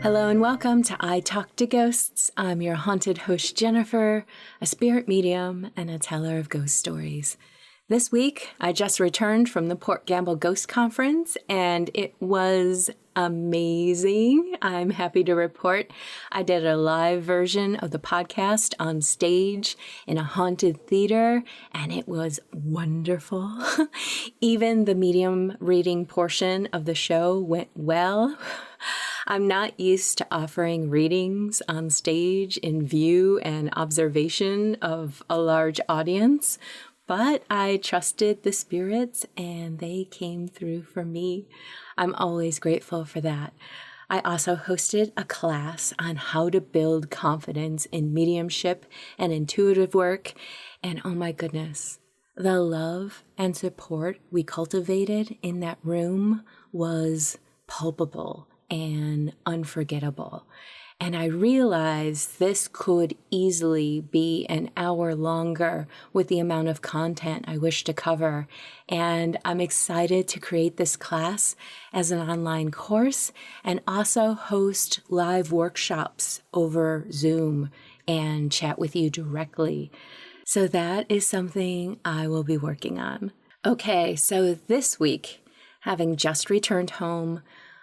Hello and welcome to I Talk to Ghosts. I'm your haunted host, Jennifer, a spirit medium and a teller of ghost stories. This week, I just returned from the Port Gamble Ghost Conference, and it was amazing. I'm happy to report I did a live version of the podcast on stage in a haunted theater, and it was wonderful. Even the medium reading portion of the show went well. I'm not used to offering readings on stage in view and observation of a large audience, but I trusted the spirits and they came through for me. I'm always grateful for that. I also hosted a class on how to build confidence in mediumship and intuitive work, and oh my goodness, the love and support we cultivated in that room was palpable and unforgettable. And I realized this could easily be an hour longer with the amount of content I wish to cover. And I'm excited to create this class as an online course and also host live workshops over Zoom and chat with you directly. So that is something I will be working on. Okay, so this week, having just returned home,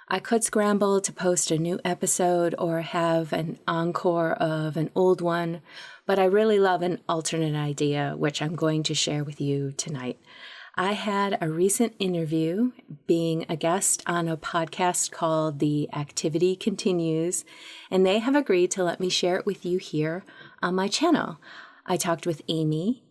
I could scramble to post a new episode or have an encore of an old one, but I really love an alternate idea, which I'm going to share with you tonight. I had a recent interview being a guest on a podcast called The Activity Continues, and they have agreed to let me share it with you here on my channel. I talked with Amy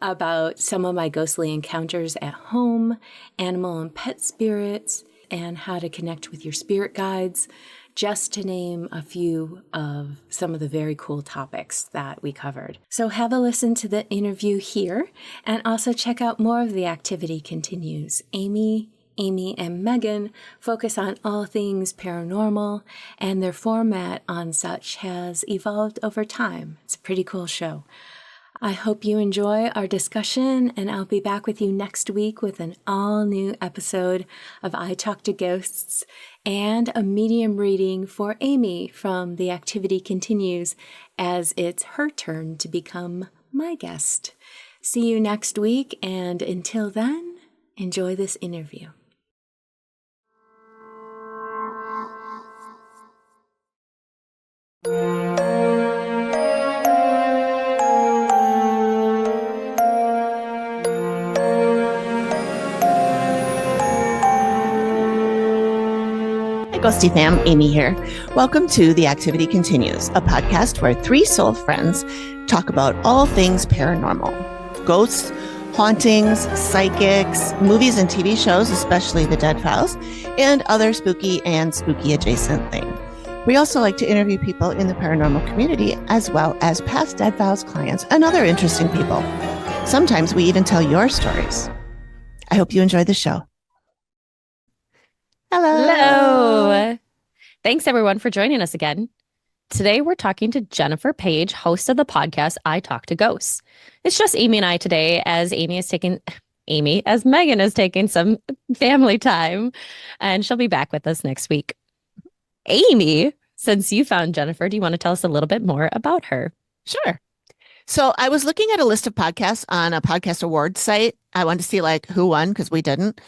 about some of my ghostly encounters at home, animal and pet spirits, and how to connect with your spirit guides, just to name a few of some of the very cool topics that we covered. So have a listen to the interview here, and also check out more of The Activity Continues. Amy, and Megan focus on all things paranormal, and their format on such has evolved over time. It's a pretty cool show. I hope you enjoy our discussion, and I'll be back with you next week with an all-new episode of I Talk to Ghosts and a medium reading for Amy from The Activity Continues, as it's her turn to become my guest. See you next week, and until then, enjoy this interview. Ghosty fam, Amy here. Welcome to The Activity Continues, a podcast where three soul friends talk about all things paranormal. Ghosts, hauntings, psychics, movies and TV shows, especially The Dead Files, and other spooky and spooky adjacent things. We also like to interview people in the paranormal community, as well as past Dead Files clients and other interesting people. Sometimes we even tell your stories. I hope you enjoy the show. Hello. Thanks everyone for joining us again. Today we're talking to Jennifer Page, host of the podcast I Talk to Ghosts. It's just Amy and I today, as Megan is taking some family time, and she'll be back with us next week. Amy, since you found Jennifer, do you want to tell us a little bit more about her? Sure. So I was looking at a list of podcasts on a podcast awards site. I wanted to see who won, because we didn't.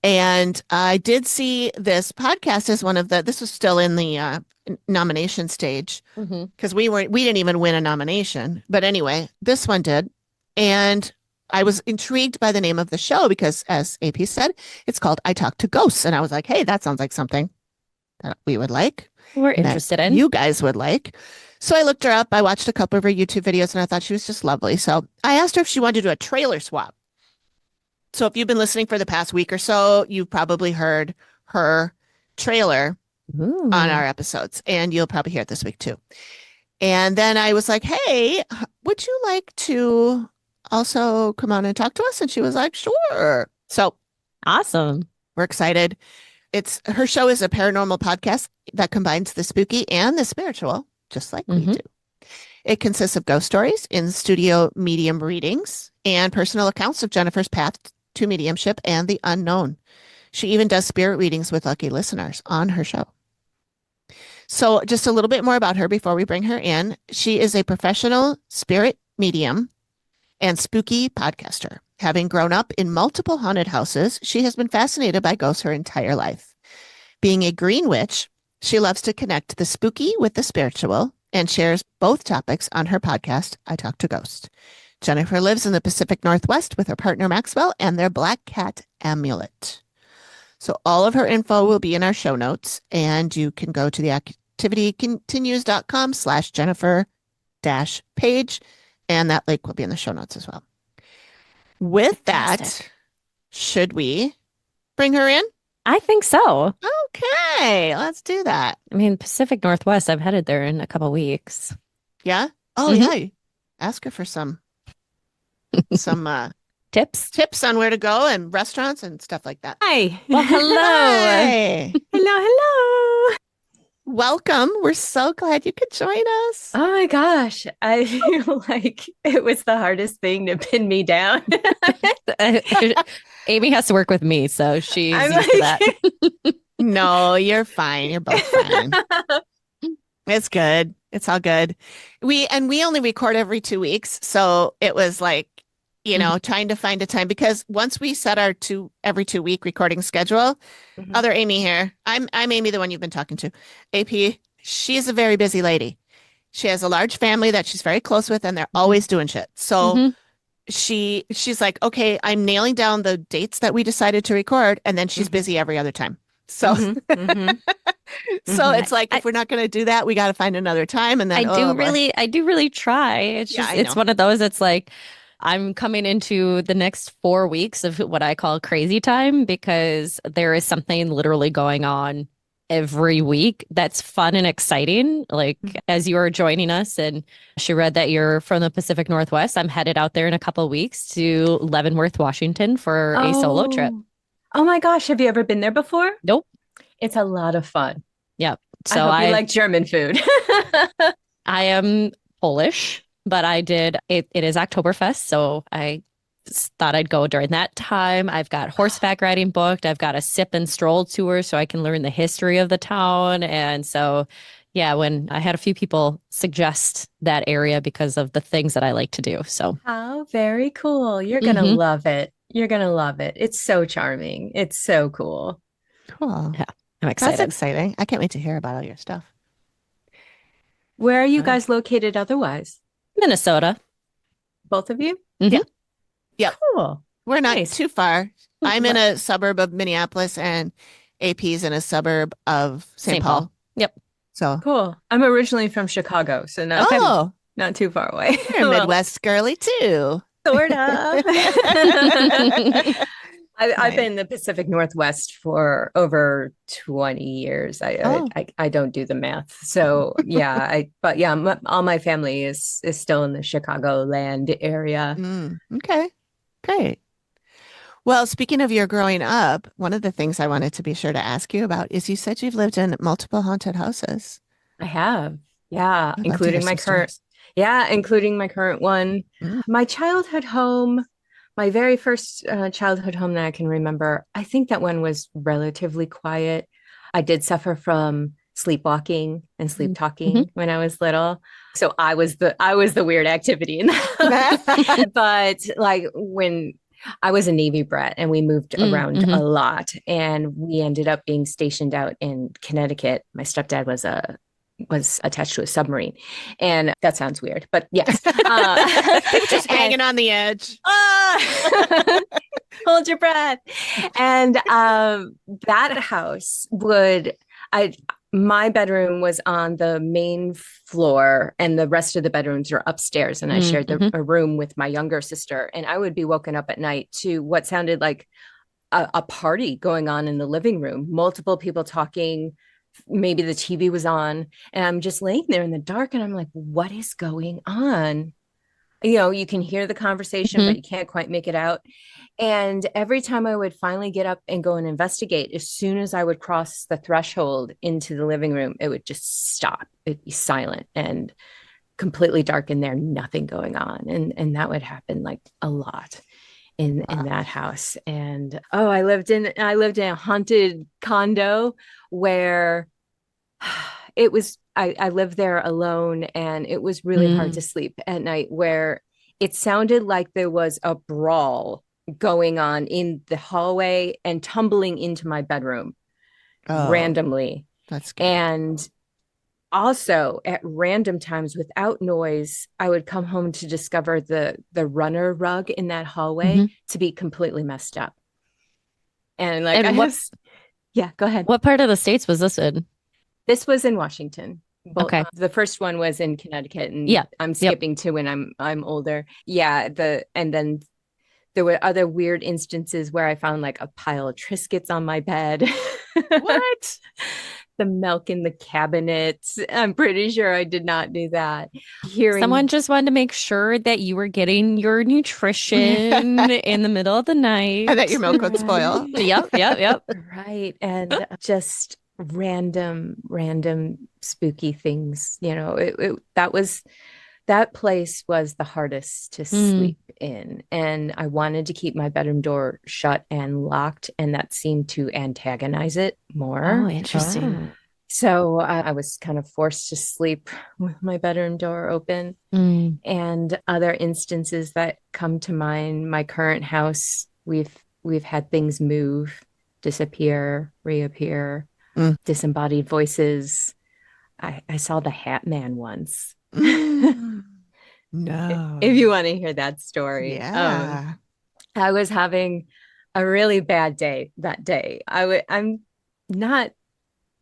And I did see this podcast as one of this was still in the nomination stage, because we didn't even win a nomination. But anyway, this one did. And I was intrigued by the name of the show because, as AP said, it's called I Talk to Ghosts. And I was like, hey, that sounds like something that we would like. We're interested in. You guys would like. So I looked her up. I watched a couple of her YouTube videos and I thought she was just lovely. So I asked her if she wanted to do a trailer swap. So if you've been listening for the past week or so, you've probably heard her trailer on our episodes, and you'll probably hear it this week too. And then I was like, hey, would you like to also come on and talk to us? And she was like, sure. So awesome. We're excited. Her show is a paranormal podcast that combines the spooky and the spiritual, just like we do. It consists of ghost stories, in-studio medium readings, and personal accounts of Jennifer's path to mediumship and the unknown. She even does spirit readings with lucky listeners on her show. So just a little bit more about her before we bring her in. She is a professional spirit medium and spooky podcaster. Having grown up in multiple haunted houses, she has been fascinated by ghosts her entire life. Being a green witch, she loves to connect the spooky with the spiritual and shares both topics on her podcast, I Talk to Ghosts. Jennifer lives in the Pacific Northwest with her partner Maxwell and their black cat, Amulet. So all of her info will be in our show notes, and you can go to the activitycontinues.com/Jennifer-Page, and that link will be in the show notes as well. With that, Fantastic. should we bring her in? I think so. Okay, let's do that. I mean, Pacific Northwest, I'm headed there in a couple weeks. Yeah? Oh, Mhm. yeah. Ask her for some Tips? tips on where to go and restaurants and stuff like that. Hi. Well, hello. Hi. Hello. Welcome. We're so glad you could join us. Oh my gosh. I feel like it was the hardest thing to pin me down. Amy has to work with me, so she's I'm used to that. No, you're fine. You're both fine. It's good. It's all good. We only record every 2 weeks. So it was like, trying to find a time, because once we set our every 2 week recording schedule, Mhm. other Amy here, I'm Amy, the one you've been talking to. AP, she's a very busy lady. She has a large family that she's very close with, and they're always doing shit. So Mhm. she's like, okay, I'm nailing down the dates that we decided to record, and then she's Mhm. busy every other time. So Mhm, mhm. so Mhm. it's like, if we're not going to do that, we got to find another time. And then I do really try. It's Yeah, just, I it's know. one of those, it's like, I'm coming into the next 4 weeks of what I call crazy time, because there is something literally going on every week that's fun and exciting. Like, as you are joining us, and she read that you're from the Pacific Northwest, I'm headed out there in a couple of weeks to Leavenworth, Washington for a solo trip. Oh my gosh. Have you ever been there before? Nope. It's a lot of fun. Yep. I So hope you like German food. I am Polish, but I did it. It is Oktoberfest, so I thought I'd go during that time. I've got horseback riding booked. I've got a sip and stroll tour so I can learn the history of the town. And so, yeah, when I had a few people suggest that area because of the things that I like to do. So, How very cool. You're going to Mhm. love it. You're going to love it. It's so charming. It's so cool. Cool. Yeah, I'm That's excited. exciting. I can't wait to hear about all your stuff. Where are you Nice. guys located otherwise? Minnesota. Both of you? Mhm. Yep. Cool. We're not Nice. too far. I'm in a suburb of Minneapolis, and AP's in a suburb of St. St. Paul. Paul. Yep. So, Cool. I'm originally from Chicago, so not, not too far away. you're a Well, Midwest girly too. sort of. I've Right. been in the Pacific Northwest for over 20 years. Oh. I don't do the math. So yeah, all my family is still in the Chicagoland area. Okay, great. Well, speaking of your growing up, one of the things I wanted to be sure to ask you about is, you said you've lived in multiple haunted houses. I have. Yeah, I'd love to hear including my some current. stories. Yeah, including my current one. My childhood home, my very first childhood home that I can remember, I think that one was relatively quiet. I did suffer from sleepwalking and sleep talking when I was little. So I was the weird activity in that. But like, when I was a Navy brat and we moved around a lot, and we ended up being stationed out in Connecticut. My stepdad was attached to a submarine, and that sounds weird, but yes, Just hanging on the edge. hold your breath. And that house my bedroom was on the main floor, and the rest of the bedrooms were upstairs, and I shared a room with my younger sister, and I would be woken up at night to what sounded like a party going on in the living room, multiple people talking. Maybe the TV was on, and I'm just laying there in the dark, and I'm like, what is going on? You can hear the conversation, but you can't quite make it out. And every time I would finally get up and go and investigate, as soon as I would cross the threshold into the living room, it would just stop. It'd be silent and completely dark in there, nothing going on. And that would happen like a lot in that house. And I lived in a haunted condo where I lived there alone, and it was really hard to sleep at night, where it sounded like there was a brawl going on in the hallway and tumbling into my bedroom randomly. That's scary. And also at random times without noise, I would come home to discover the runner rug in that hallway to be completely messed up. And like, yeah, go ahead. What part of the States was this in? This was in Washington. Okay. The first one was in Connecticut, and I'm skipping to when I'm older. Yeah, and then there were other weird instances where I found like a pile of Triscuits on my bed. What? The milk in the cabinet. I'm pretty sure I did not do that. Someone just wanted to make sure that you were getting your nutrition in the middle of the night. And that your milk would spoil. Yep. Right. And just random spooky things. You know, that place was the hardest to sleep in. And I wanted to keep my bedroom door shut and locked, and that seemed to antagonize it more. Oh, interesting. So I was kind of forced to sleep with my bedroom door open. And other instances that come to mind, my current house, we've had things move, disappear, reappear, disembodied voices. I saw the Hat Man once. No. If you want to hear that story. Yeah. I was having a really bad day that day. I'm not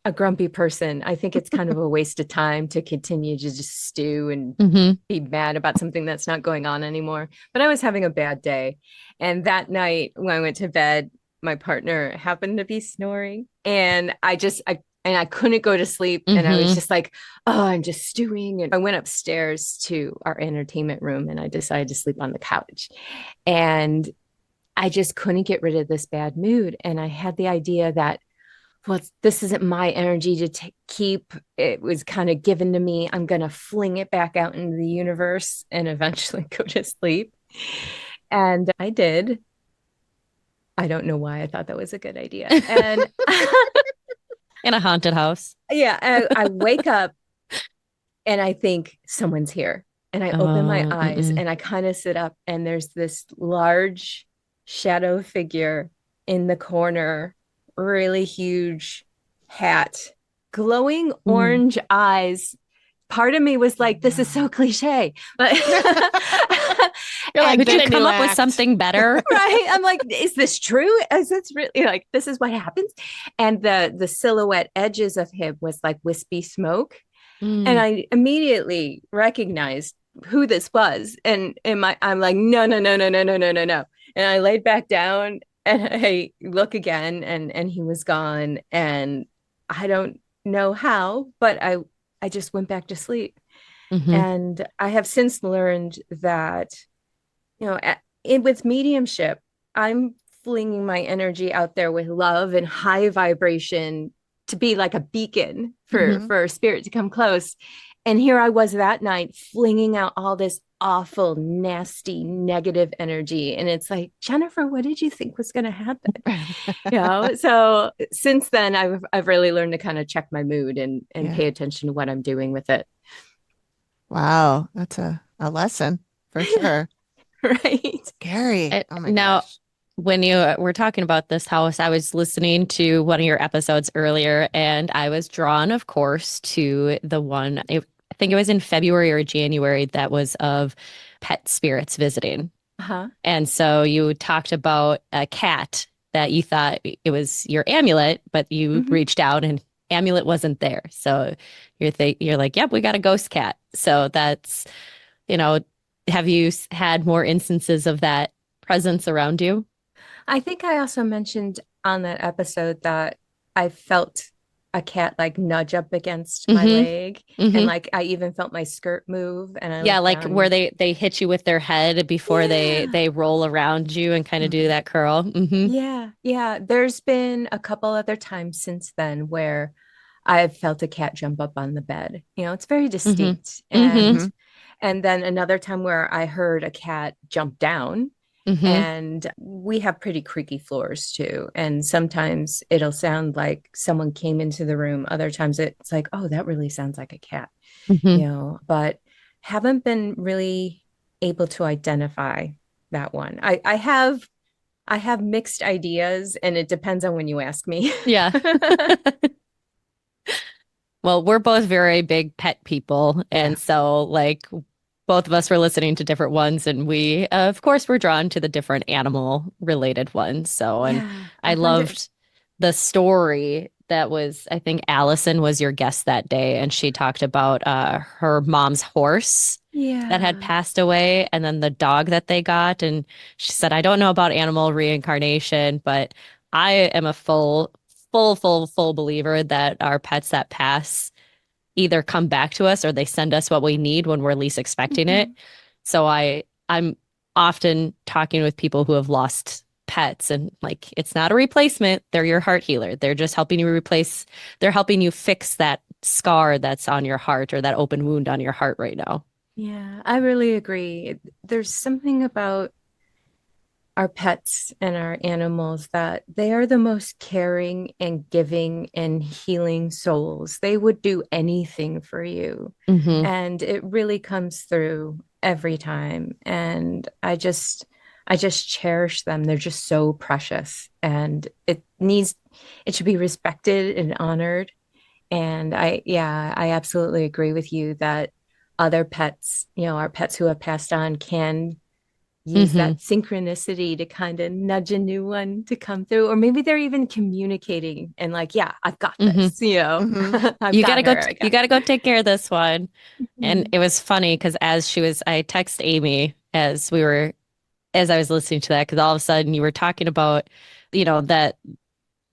a grumpy person. I think it's kind of a waste of time to continue to just stew and be mad about something that's not going on anymore. But I was having a bad day. And that night when I went to bed, my partner happened to be snoring, and I couldn't go to sleep. And I was just like, oh, I'm just stewing. And I went upstairs to our entertainment room, and I decided to sleep on the couch. And I just couldn't get rid of this bad mood. And I had the idea that, well, this isn't my energy to keep. It was kind of given to me. I'm going to fling it back out into the universe and eventually go to sleep. And I did. I don't know why I thought that was a good idea. And in a haunted house. Yeah. I wake up and I think someone's here. And I open my eyes and I kind of sit up, and there's this large shadow figure in the corner, really huge hat, glowing orange eyes. Part of me was like, this is so cliche, but you're like, could you come up with something better? Right. I'm like, is this true? Is this really like, this is what happens? And the silhouette edges of him was like wispy smoke. And I immediately recognized who this was. And I'm like, no. And I laid back down and I look again, and he was gone. And I don't know how, but I just went back to sleep. And I have since learned that, you know, with mediumship, I'm flinging my energy out there with love and high vibration to be like a beacon for spirit to come close. And here I was that night flinging out all this awful, nasty, negative energy. And it's like, Jennifer, what did you think was going to happen? You know, so since then, I've really learned to kind of check my mood and pay attention to what I'm doing with it. Wow. That's a lesson for sure. Right. Scary. Oh my now, gosh. When you were talking about this house, I was listening to one of your episodes earlier, and I was drawn, of course, to the one, I think it was in February or January, that was of pet spirits visiting. And so you talked about a cat that you thought it was your amulet, but you reached out and amulet wasn't there. So you're like, yep, we got a ghost cat. So that's, you know, have you had more instances of that presence around you? I think I also mentioned on that episode that I felt a cat like nudge up against my leg, and like I even felt my skirt move. And I like where they hit you with their head before they roll around you and kind of do that curl. Yeah. There's been a couple other times since then where I've felt a cat jump up on the bed. You know, it's very distinct. And then another time where I heard a cat jump down. And we have pretty creaky floors too. And sometimes it'll sound like someone came into the room. Other times it's like, oh, that really sounds like a cat, but haven't been really able to identify that one. I have mixed ideas, and it depends on when you ask me. Yeah. Well, we're both very big pet people. And so, like, both of us were listening to different ones, and we, of course, were drawn to the different animal related ones. So, and I loved the story that was, I think Allison was your guest that day, and she talked about her mom's horse that had passed away, and then the dog that they got. And she said, I don't know about animal reincarnation, but I am a full believer that our pets that pass either come back to us or they send us what we need when we're least expecting it. So I'm often talking with people who have lost pets, and like, it's not a replacement. They're your heart healer. They're just helping you they're helping you fix that scar that's on your heart, or that open wound on your heart right now. Yeah, I really agree. There's something about our pets and our animals that they are the most caring and giving and healing souls. They would do anything for you. And it really comes through every time. And I just cherish them. They're just so precious, and it should be respected and honored. And I absolutely agree with you that other pets, our pets who have passed on, can use that synchronicity to kind of nudge a new one to come through, or maybe they're even communicating and like, yeah, I've got this, you gotta go take care of this one. And it was funny because I text Amy as I was listening to that, because all of a sudden you were talking about, that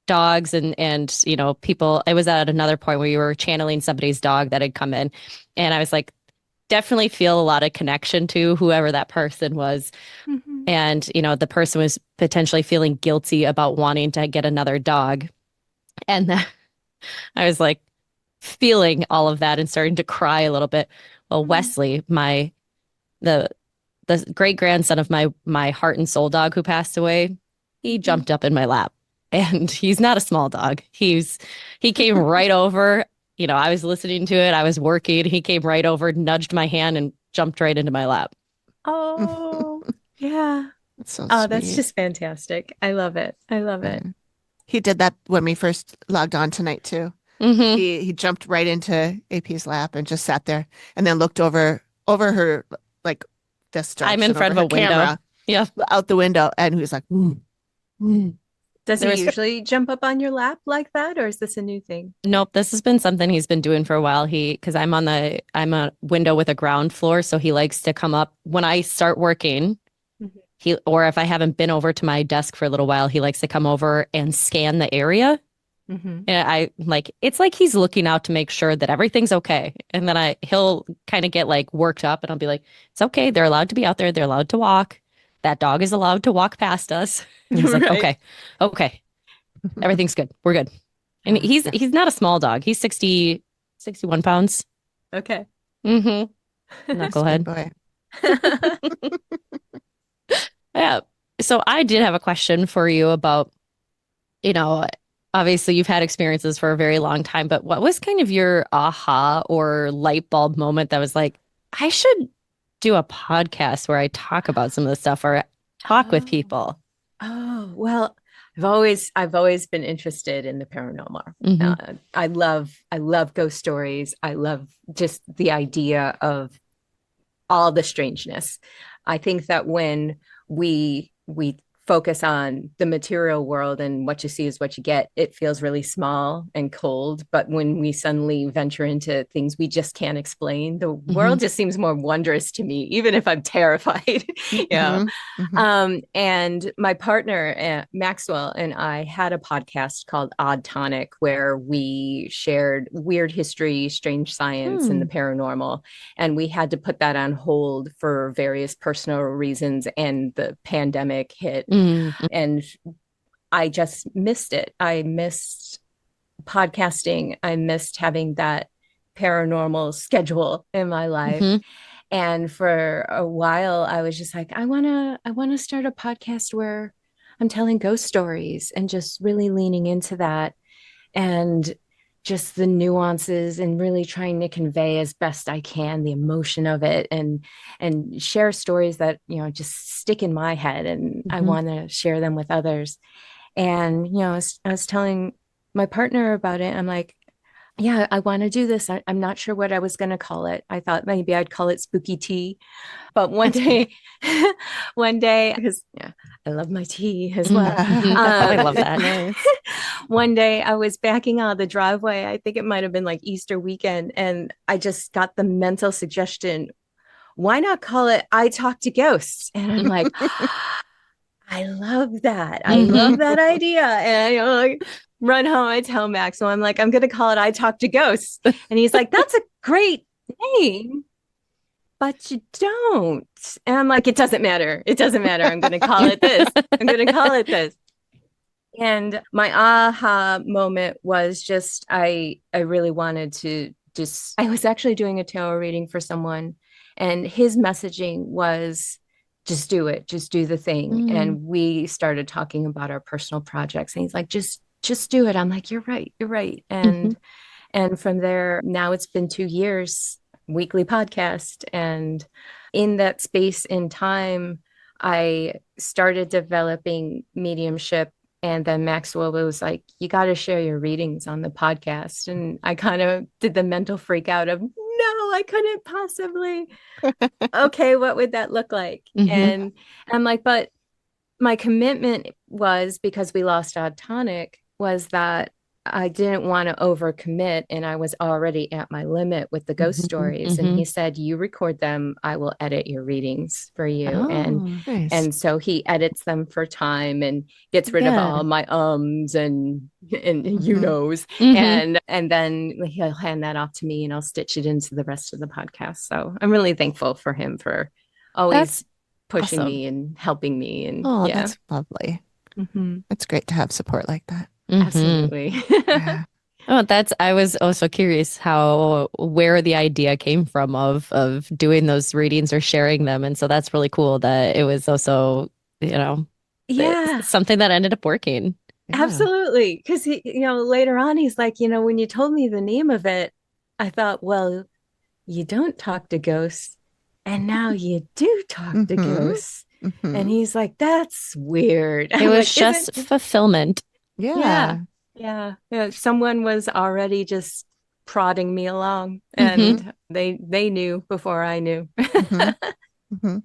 dogs and people. I was at another point where you were channeling somebody's dog that had come in, and I was like, definitely feel a lot of connection to whoever that person was. And, the person was potentially feeling guilty about wanting to get another dog. And I was like feeling all of that and starting to cry a little bit. Well, Wesley, the great grandson of my heart and soul dog who passed away, he jumped up in my lap, and he's not a small dog. He came right over. I was listening to it. I was working. He came right over, nudged my hand, and jumped right into my lap. Oh, yeah. That's so that's sweet. just fantastic. I love it. He did that when we first logged on tonight too. He jumped right into AP's lap and just sat there, and then looked over her, like, this direction. I'm in front of a window. Yeah, out the window, and he was like, Does he usually jump up on your lap like that, or is this a new thing? Nope, this has been something he's been doing for a while. Because I'm a window with a ground floor, so he likes to come up when I start working. Or if I haven't been over to my desk for a little while, he likes to come over and scan the area. And it's like he's looking out to make sure that everything's okay. And then he'll kind of get like worked up, and I'll be like, it's okay. They're allowed to be out there. They're allowed to walk. That dog is allowed to walk past us. And he's like, okay, everything's good. We're good. And he's not a small dog. He's 61 pounds. Okay. Knucklehead. boy. Yeah. So I did have a question for you about, obviously you've had experiences for a very long time, but what was kind of your aha or light bulb moment that was like, I should do a podcast where I talk about some of the stuff or talk with people? Oh, well, I've always been interested in the paranormal. I love ghost stories. I love just the idea of all the strangeness. I think that when we focus on the material world and what you see is what you get, it feels really small and cold. But when we suddenly venture into things we just can't explain, the world just seems more wondrous to me, even if I'm terrified. And my partner, Maxwell, and I had a podcast called Odd Tonic, where we shared weird history, strange science, and the paranormal. And we had to put that on hold for various personal reasons, and the pandemic hit. And I just missed it. I missed podcasting. I missed having that paranormal schedule in my life. And for a while, I was just like, I want to start a podcast where I'm telling ghost stories and just really leaning into that and just the nuances and really trying to convey as best I can the emotion of it and share stories that, just stick in my head and I Mhm. want to share them with others. And, I was telling my partner about it. I'm like, yeah, I want to do this. I'm not sure what I was going to call it. I thought maybe I'd call it spooky tea. But one That's cute. day, one day, because yeah, I love my tea as Mhm. well. Mhm. I Um, love that. Nice. one day I was backing out of the driveway. I think it might have been like Easter weekend. And I just got the mental suggestion, why not call it I Talk to Ghosts? And I'm like, I love that. I Mhm. love that idea. And I like, run home. I tell Max, so I'm like, I'm going to call it I Talk to Ghosts. And he's like, that's a great name, but you don't. And I'm like, it doesn't matter. It doesn't matter. I'm going to call it this. I'm going to call it this. And my aha moment was just I really wanted to just I was actually doing a tarot reading for someone and his messaging was just do it, just do the thing. Mm. And we started talking about our personal projects and he's like just do it. I'm like, you're right. You're right. Mhm. And from there now it's been 2 years weekly podcast and in that space in time I started developing mediumship and then Maxwell was like, you got to share your readings on the podcast. And I kind of did the mental freak out of, no, I couldn't possibly. Okay, what would that look like? Mhm. And I'm like, but my commitment was because we lost Odd Tonic was that I didn't want to overcommit and I was already at my limit with the ghost Mhm. stories. And he Mhm. said, you record them, I will edit your readings for you. Oh, Nice. And so he edits them for time and gets rid of all good. my and you Mhm. knows. Mhm. And then he'll hand that off to me and I'll stitch it into the rest of the podcast. So I'm really thankful for him for always That's pushing awesome. me and helping me. And Oh, yeah. that's lovely. Mhm. It's great to have support like that. Mhm. Absolutely. Yeah. Oh, I was also curious where the idea came from of doing those readings or sharing them. And so that's really cool that it was also, you know, Yeah, something that ended up working. Yeah. absolutely. Because later on, he's like, when you told me the name of it, I thought, well, you don't talk to ghosts, and now you do talk to Mm-hmm. ghosts. And Mm-hmm. he's like, that's weird. It I'm was like, isn't? just fulfillment. Yeah, Yeah. yeah. Someone was already just prodding me along, Hmm. and they knew before I knew. Mm-hmm. Mm-hmm.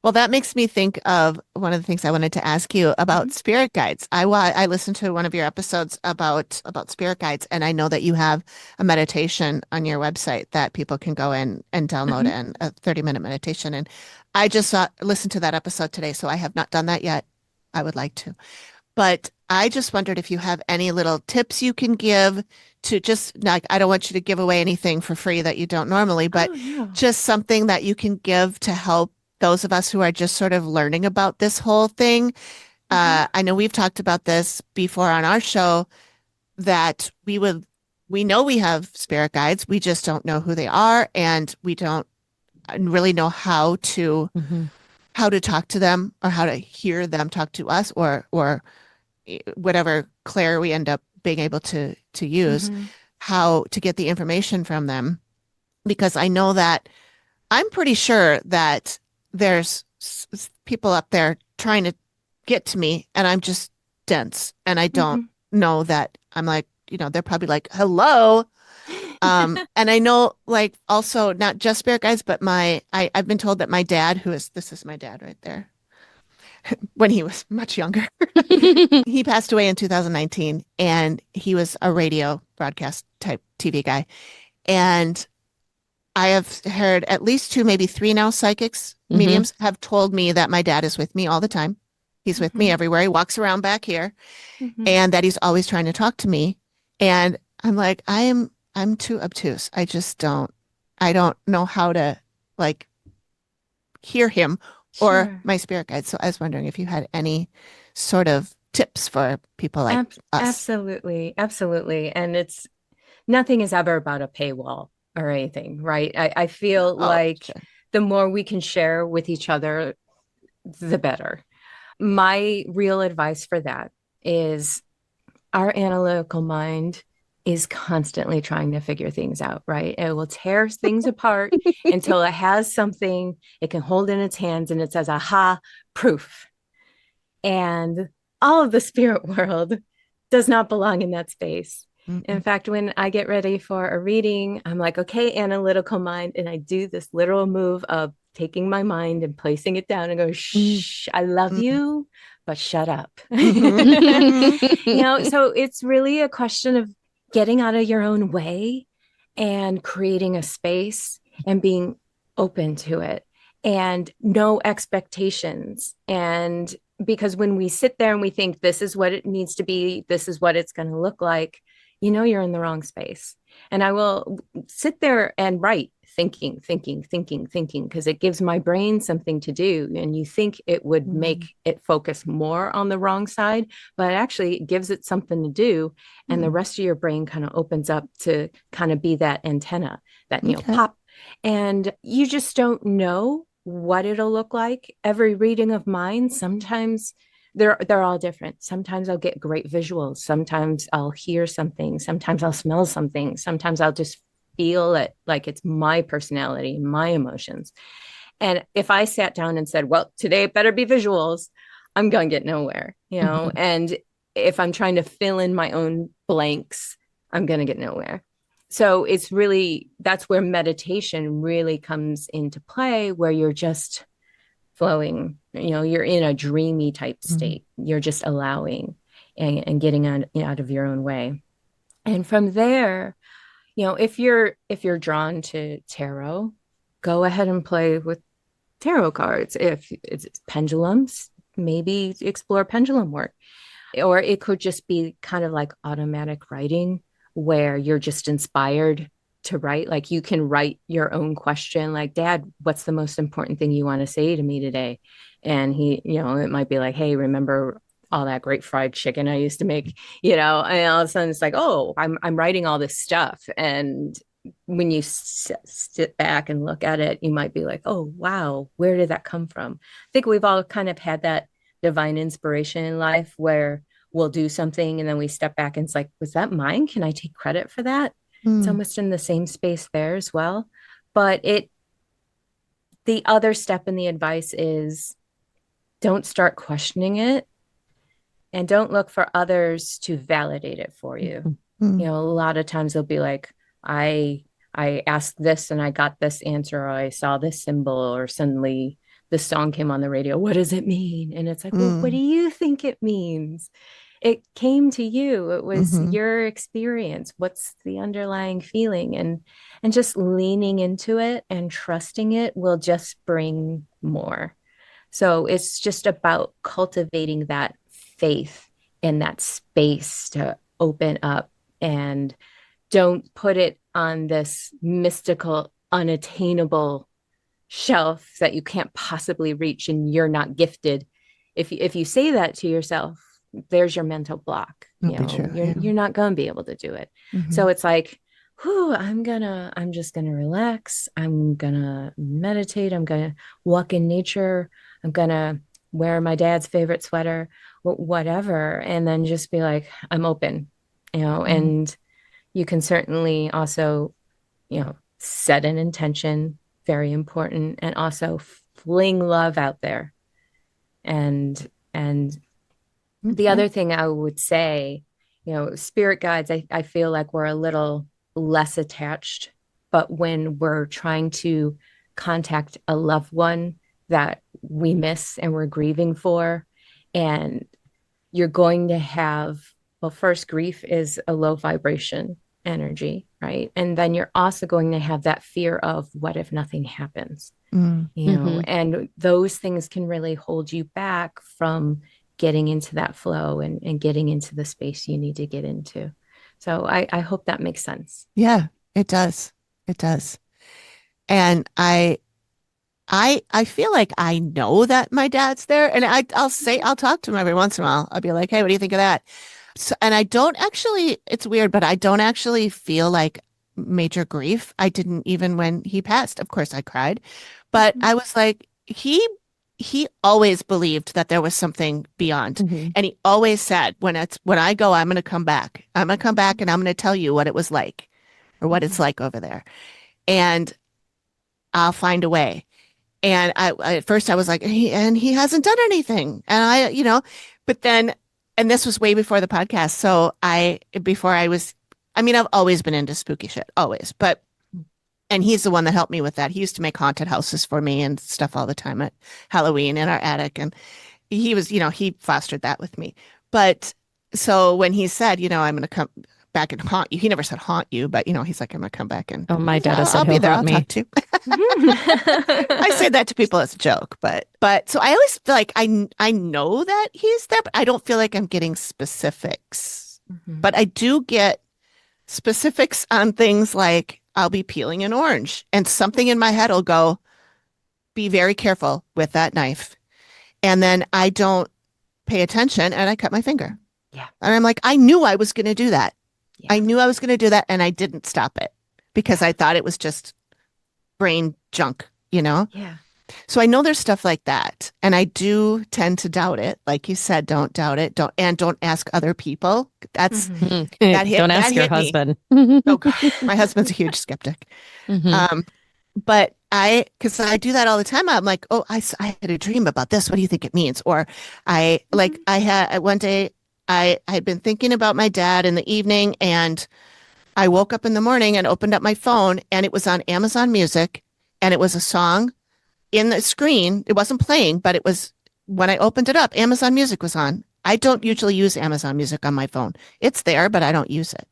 Well, that makes me think of one of the things I wanted to ask you about Mhm. spirit guides. I listened to one of your episodes about spirit guides, and I know that you have a meditation on your website that people can go in and download Mhm. and a 30-minute meditation. And I just listened to that episode today, so I have not done that yet. I would like to. But I just wondered if you have any little tips you can give to just like, I don't want you to give away anything for free that you don't normally, but Oh no. just something that you can give to help those of us who are just sort of learning about this whole thing. Mhm. I know we've talked about this before on our show that we know we have spirit guides. We just don't know who they are, and we don't really know Hmm. how to talk to them or how to hear them talk to us or whatever Claire we end up being able to use, Mhm. how to get the information from them. Because I know that I'm pretty sure that there's people up there trying to get to me and I'm just dense and I don't Mhm. know that I'm like, they're probably like, hello. And I know like also not just spirit guides, but I've been told that my dad, this is my dad right there, when he was much younger. He passed away in 2019 and he was a radio broadcast type TV guy. And I have heard at least two, maybe three now psychics, Hmm. mediums have told me that my dad is with me all the time. He's with me Mhm. everywhere. He walks around back here Mhm. and that he's always trying to talk to me. And I'm like, I'm too obtuse. I don't know how to like hear him or Sure. my spirit guide. So I was wondering if you had any sort of tips for people like us. Absolutely. Absolutely. And nothing is ever about a paywall. or anything, right? I feel Oh, like sure. the more we can share with each other, the better. My real advice for that is our analytical mind is constantly trying to figure things out, right? It will tear things apart until it has something it can hold in its hands and it says, aha, proof. And all of the spirit world does not belong in that space. In Mm-mm. fact, when I get ready for a reading, I'm like, okay, analytical mind. And I do this literal move of taking my mind and placing it down and go, Mm, shh, I love mm, you, but shut up. mhm, mhm, So it's really a question of getting out of your own way and creating a space and being open to it and no expectations. And because when we sit there and we think this is what it needs to be, this is what it's going to look like, you're in the wrong space. And I will sit there and write thinking, because it gives my brain something to do. And you think it would make it focus more on the wrong side, but actually it gives it something to do. And the rest of your brain kind of opens up to kind of be that antenna that, Okay. pop. And you just don't know what it'll look like. Every reading of mine, sometimes they're all different. Sometimes I'll get great visuals. Sometimes I'll hear something. Sometimes I'll smell something. Sometimes I'll just feel it like it's my personality, my emotions. And if I sat down and said, well, today it better be visuals, I'm going to get nowhere. Mhm. And if I'm trying to fill in my own blanks, I'm going to get nowhere. So it's really, that's where meditation really comes into play, where you're just flowing, you're in a dreamy type Mhm. state. You're just allowing and getting out of your own way. And from there, if you're drawn to tarot, go ahead and play with tarot cards. If it's pendulums, maybe explore pendulum work. Or it could just be kind of like automatic writing where you're just inspired to write. Like you can write your own question, like, Dad, what's the most important thing you want to say to me today? And it might be like, hey, remember all that great fried chicken I used to make, and all of a sudden it's like, oh, I'm writing all this stuff. And when you sit back and look at it, you might be like, oh, wow, where did that come from? I think we've all kind of had that divine inspiration in life where we'll do something and then we step back and it's like, was that mine? Can I take credit for that? It's Mm. almost in the same space there as well. But the other step in the advice is don't start questioning it and don't look for others to validate it for you. Mm. A lot of times they'll be like, I asked this and I got this answer, or I saw this symbol, or suddenly this song came on the radio. What does it mean? And it's like, well, what do Mm. you think it means? It came to you. It was Mhm. your experience. What's the underlying feeling? And just leaning into it and trusting it will just bring more. So it's just about cultivating that faith in that space to open up, and don't put it on this mystical, unattainable shelf that you can't possibly reach and you're not gifted. If you say that to yourself, there's your mental block. That'd be true. You're Yeah. you're not going to be able to do it. So Mhm. it's like, whew, I'm just gonna relax. I'm gonna meditate. I'm gonna walk in nature. I'm gonna wear my dad's favorite sweater, whatever, and then just be like, I'm open. Mhm. And you can certainly also, set an intention, very important, and also fling love out there. And the Okay. other thing I would say, spirit guides, I feel like we're a little less attached, but when we're trying to contact a loved one that we miss and we're grieving for, and you're going to have, well, first, grief is a low vibration energy, right? And then you're also going to have that fear of what if nothing happens, Mm. Mhm. and those things can really hold you back from getting into that flow and getting into the space you need to get into. So I hope that makes sense. Yeah, it does. It does. And I feel like I know that my dad's there, and I'll talk to him every once in a while. I'll be like, hey, what do you think of that? So, and I don't actually, it's weird, but I don't actually feel like major grief. I didn't even when he passed. Of course I cried, but I was like, he always believed that there was something beyond. And he always said, when I go, I'm going to come back. I'm going to come back and I'm going to tell you what it was like or what it's like over there. And I'll find a way. And I at first I was like, he hasn't done anything. And but then, and this was way before the podcast. So I've always been into spooky shit, always. And he's the one that helped me with that. He used to make haunted houses for me and stuff all the time at Halloween in our attic. And he fostered that with me. But so when he said, I'm going to come back and haunt you, he never said haunt you, but he's like, I'm going to come back and my dad has said I'll be there. I'll me. talk to you. I say that to people as a joke, but so I always feel like I know that he's there, but I don't feel like I'm getting specifics. But I do get specifics on things like I'll be peeling an orange and something in my head will go, be very careful with that knife. And then I don't pay attention and I cut my finger. Yeah. And I'm like, I knew I was going to do that. Yeah. I knew I was going to do that and I didn't stop it because I thought it was just brain junk, Yeah. So I know there's stuff like that. And I do tend to doubt it. Like you said, don't doubt it. Don't ask other people. That's Don't ask your husband. Oh God, my husband's a huge skeptic. But because I do that all the time. I'm like, oh, I had a dream about this. What do you think it means? Or I had one day I had been thinking about my dad in the evening and I woke up in the morning and opened up my phone and it was on Amazon Music and it was a song in the screen. It wasn't playing, but it was when I opened it up, Amazon Music was on. I don't usually use Amazon Music on my phone. It's there, but I don't use it.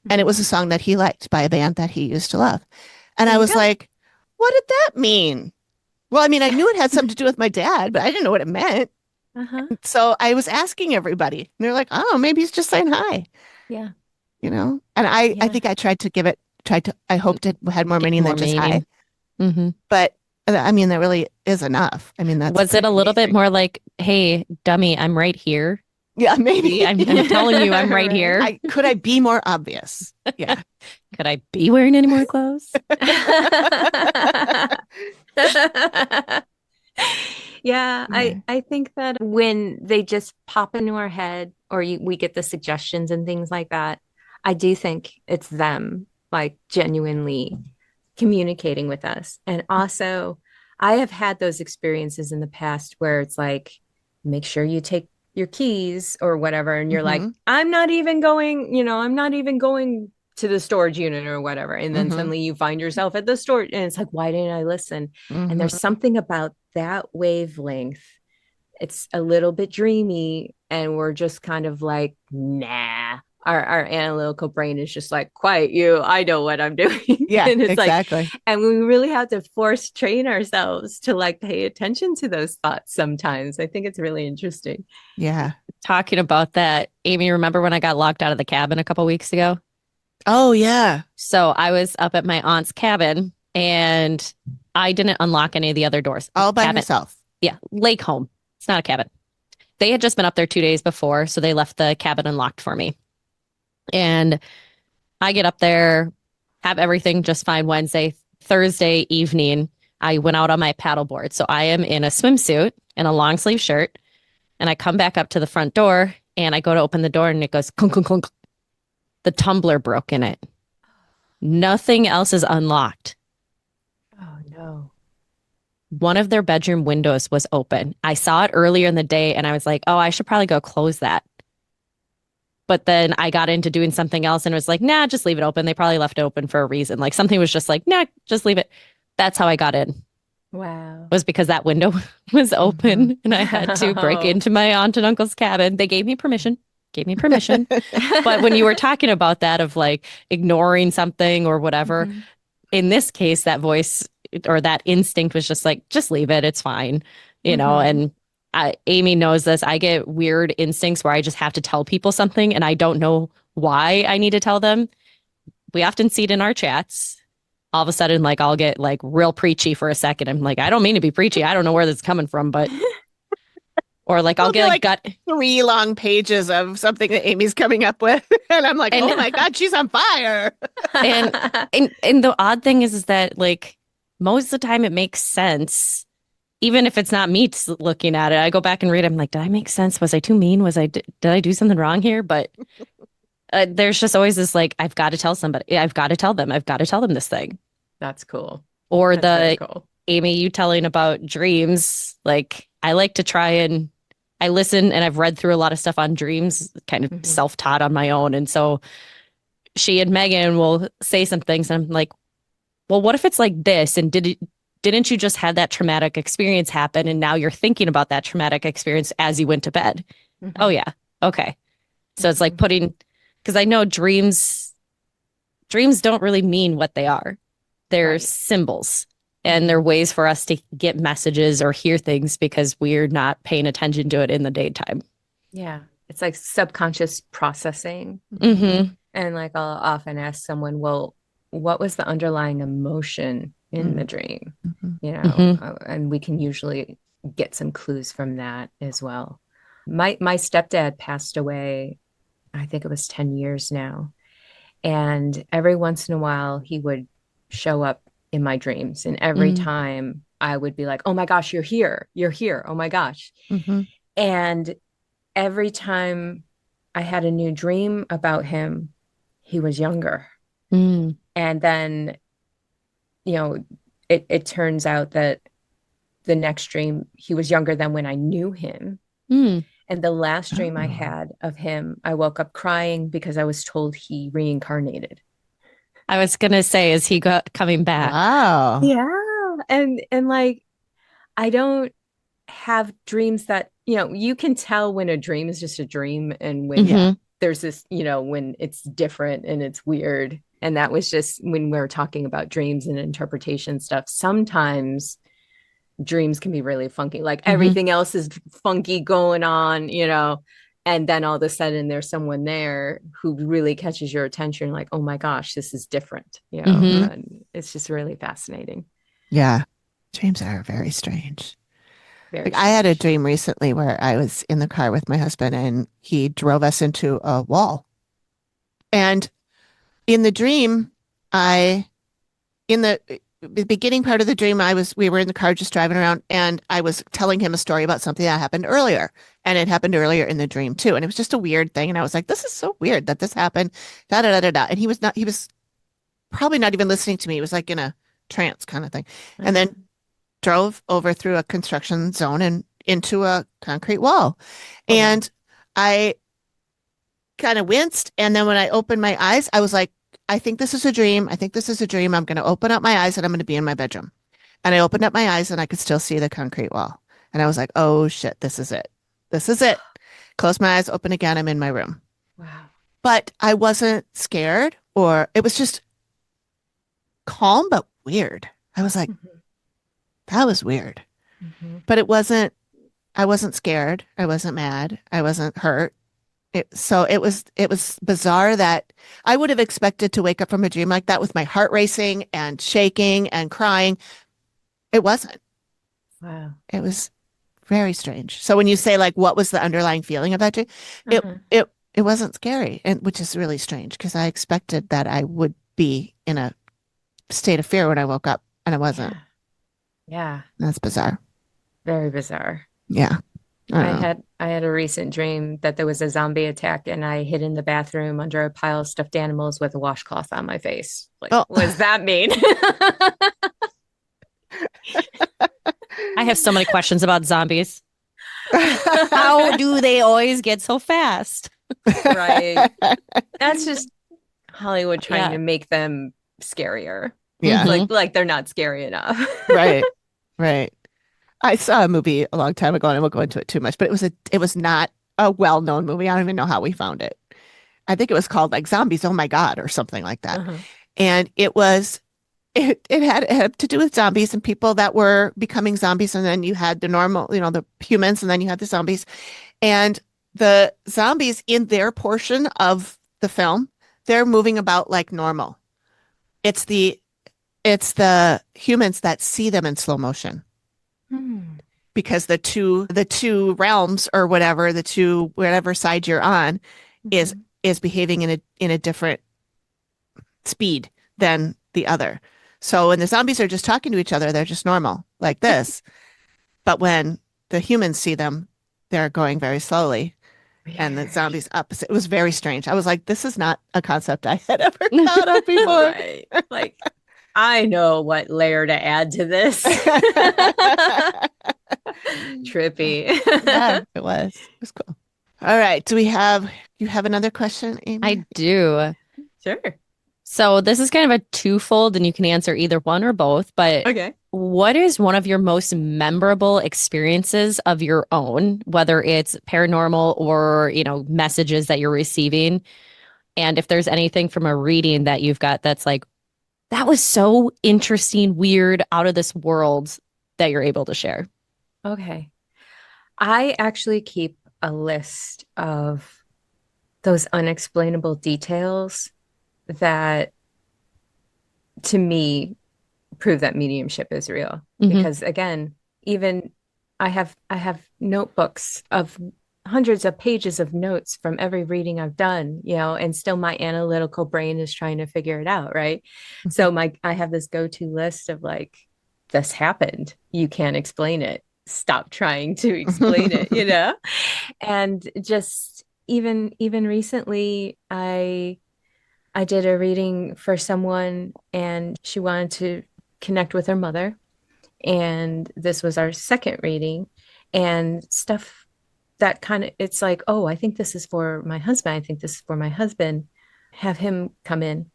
And it was a song that he liked by a band that he used to love. And I was like, what did that mean? Well, I mean, I knew it had something to do with my dad, but I didn't know what it meant. So I was asking everybody. And they're like, oh, maybe he's just saying hi. Yeah. And I think I I hoped it had more meaning than just hi. But I mean, that really is enough. I mean, was it a little bit more like, hey, dummy, I'm right here? Yeah, maybe. I'm telling you, I'm right here. Could I be more obvious? Yeah. Could I be wearing any more clothes? Yeah, I think that when they just pop into our head or we get the suggestions and things like that, I do think it's them like genuinely communicating with us. And also, I have had those experiences in the past where it's like, make sure you take your keys or whatever. And you're like, I'm not even going to the storage unit or whatever. And then suddenly you find yourself at the store and it's like, why didn't I listen? And there's something about that wavelength. It's a little bit dreamy and we're just kind of like, nah. Our analytical brain is just like, quiet you. I know what I'm doing. Yeah, and it's exactly. Like, and we really have to force train ourselves to like pay attention to those thoughts sometimes. I think it's really interesting. Yeah. Talking about that, Amy, remember when I got locked out of the cabin a couple weeks ago? Oh, yeah. So I was up at my aunt's cabin and I didn't unlock any of the other doors. All by myself. Yeah. Lake home. It's not a cabin. They had just been up there 2 days before. So they left the cabin unlocked for me. And I get up there, have everything just fine Wednesday. Thursday evening, I went out on my paddleboard. So I am in a swimsuit and a long sleeve shirt. And I come back up to the front door and I go to open the door and it goes clunk, clunk, clunk. The tumbler broke in it. Nothing else is unlocked. Oh, no. One of their bedroom windows was open. I saw it earlier in the day and I was like, oh, I should probably go close that. But then I got into doing something else and it was like, nah, just leave it open. They probably left it open for a reason. Like something was just like, nah, just leave it. That's how I got in. Wow. It was because that window was open and I had to break into my aunt and uncle's cabin. They gave me permission. But when you were talking about that of like ignoring something or whatever, in this case, that voice or that instinct was just like, just leave it. It's fine. You know, and Amy knows this. I get weird instincts where I just have to tell people something and I don't know why I need to tell them. We often see it in our chats. All of a sudden, like I'll get like real preachy for a second. I'm like, I don't mean to be preachy. I don't know where this is coming from, but Or like I'll It'll be get a like gut 3 long pages of something that Amy's coming up with. And I'm like, And- oh my God, she's on fire. And the odd thing is that like most of the time it makes sense. Even if it's not me looking at it, I go back and read. I'm like, did I make sense? Was I too mean? Did I do something wrong here? But there's just always this like, I've got to tell somebody. I've got to tell them. I've got to tell them this thing. That's cool. Or That's very cool. Amy, you telling about dreams. Like I like to try and I listen and I've read through a lot of stuff on dreams, kind of self-taught on my own. And so she and Megan will say some things and I'm like, well, what if it's like this? And didn't you just have that traumatic experience happen? And now you're thinking about that traumatic experience as you went to bed. Oh yeah. Okay. So it's like because I know dreams don't really mean what they are. They're symbols and they're ways for us to get messages or hear things because we're not paying attention to it in the daytime. Yeah. It's like subconscious processing. Mm-hmm. And like I'll often ask someone, well, what was the underlying emotion in the dream? You know, and we can usually get some clues from that as well. My stepdad passed away, I think it was 10 years now. And every once in a while he would show up in my dreams. And every time I would be like, oh my gosh, you're here. You're here. Oh my gosh. And every time I had a new dream about him, he was younger. And then, you know, it turns out that the next dream, he was younger than when I knew him. And the last dream I had of him, I woke up crying because I was told he reincarnated. I was going to say, is he coming back? Wow. Yeah. And like, I don't have dreams that, you know, you can tell when a dream is just a dream and when there's this, you know, when it's different and it's weird. And that was just when we were talking about dreams and interpretation stuff. Sometimes dreams can be really funky, like everything else is funky going on, you know, and then all of a sudden there's someone there who really catches your attention, like, oh my gosh, this is different, you know. And it's just really fascinating. Yeah. Dreams are very strange. Very Like I had a dream recently where I was in the car with my husband and he drove us into a wall. And in the dream, in the beginning part of the dream, we were in the car just driving around and I was telling him a story about something that happened earlier. And it happened earlier in the dream too. And it was just a weird thing. And I was like, this is so weird that this happened. Da, da, da, da, da. And he was probably not even listening to me. He was like in a trance kind of thing. And then drove over through a construction zone and into a concrete wall. And I kind of winced. And then when I opened my eyes, I was like, I think this is a dream. I think this is a dream. I'm going to open up my eyes and I'm going to be in my bedroom. And I opened up my eyes and I could still see the concrete wall. And I was like, oh shit, this is it. This is it. Close my eyes, open again. I'm in my room. Wow. But I wasn't scared or it was just calm, but weird. I was like, that was weird. But I wasn't scared. I wasn't mad. I wasn't hurt. So it was bizarre that I would have expected to wake up from a dream like that with my heart racing and shaking and crying. It wasn't. Wow. It was very strange. So when you say like, what was the underlying feeling of that dream? It wasn't scary, and which is really strange because I expected that I would be in a state of fear when I woke up, and I wasn't. Yeah. That's bizarre. Very bizarre. Yeah. I had a recent dream that there was a zombie attack and I hid in the bathroom under a pile of stuffed animals with a washcloth on my face. Like, what does that mean? I have so many questions about zombies. How do they always get so fast? Right. That's just Hollywood trying to make them scarier. Yeah. Like they're not scary enough. Right. Right. I saw a movie a long time ago, and I won't go into it too much, but it was not a well-known movie. I don't even know how we found it. I think it was called like Zombies, Oh My God, or something like that. And it had to do with zombies and people that were becoming zombies. And then you had the normal, you know, the humans, and then you had the zombies. And the zombies in their portion of the film, they're moving about like normal. It's the humans that see them in slow motion. because the two realms or whatever side you're on is behaving in a different speed than the other. So when the zombies are just talking to each other, they're just normal like this. But when the humans see them, they're going very slowly. And the zombies opposite. It was very strange. I was like, this is not a concept I had ever thought of before. Right. Like, I know what layer to add to this. Trippy. Yeah, it was. It was cool. All right. You have another question, Amy? I do. Sure. So this is kind of a twofold, and you can answer either one or both. But Okay. what is one of your most memorable experiences of your own, whether it's paranormal or, messages that you're receiving? And if there's anything from a reading that you've got that's like, that was so interesting, weird, out of this world that you're able to share. Okay. I actually keep a list of those unexplainable details that, to me, prove that mediumship is real. Mhm. Because again, even I have notebooks of hundreds of pages of notes from every reading I've done, and still my analytical brain is trying to figure it out, right? So I have this go-to list of like, this happened. You can't explain it. Stop trying to explain it, And just even recently, I did a reading for someone and she wanted to connect with her mother. And this was our second reading, and stuff that it's like, oh, I think this is for my husband. I think this is for my husband. Have him come in.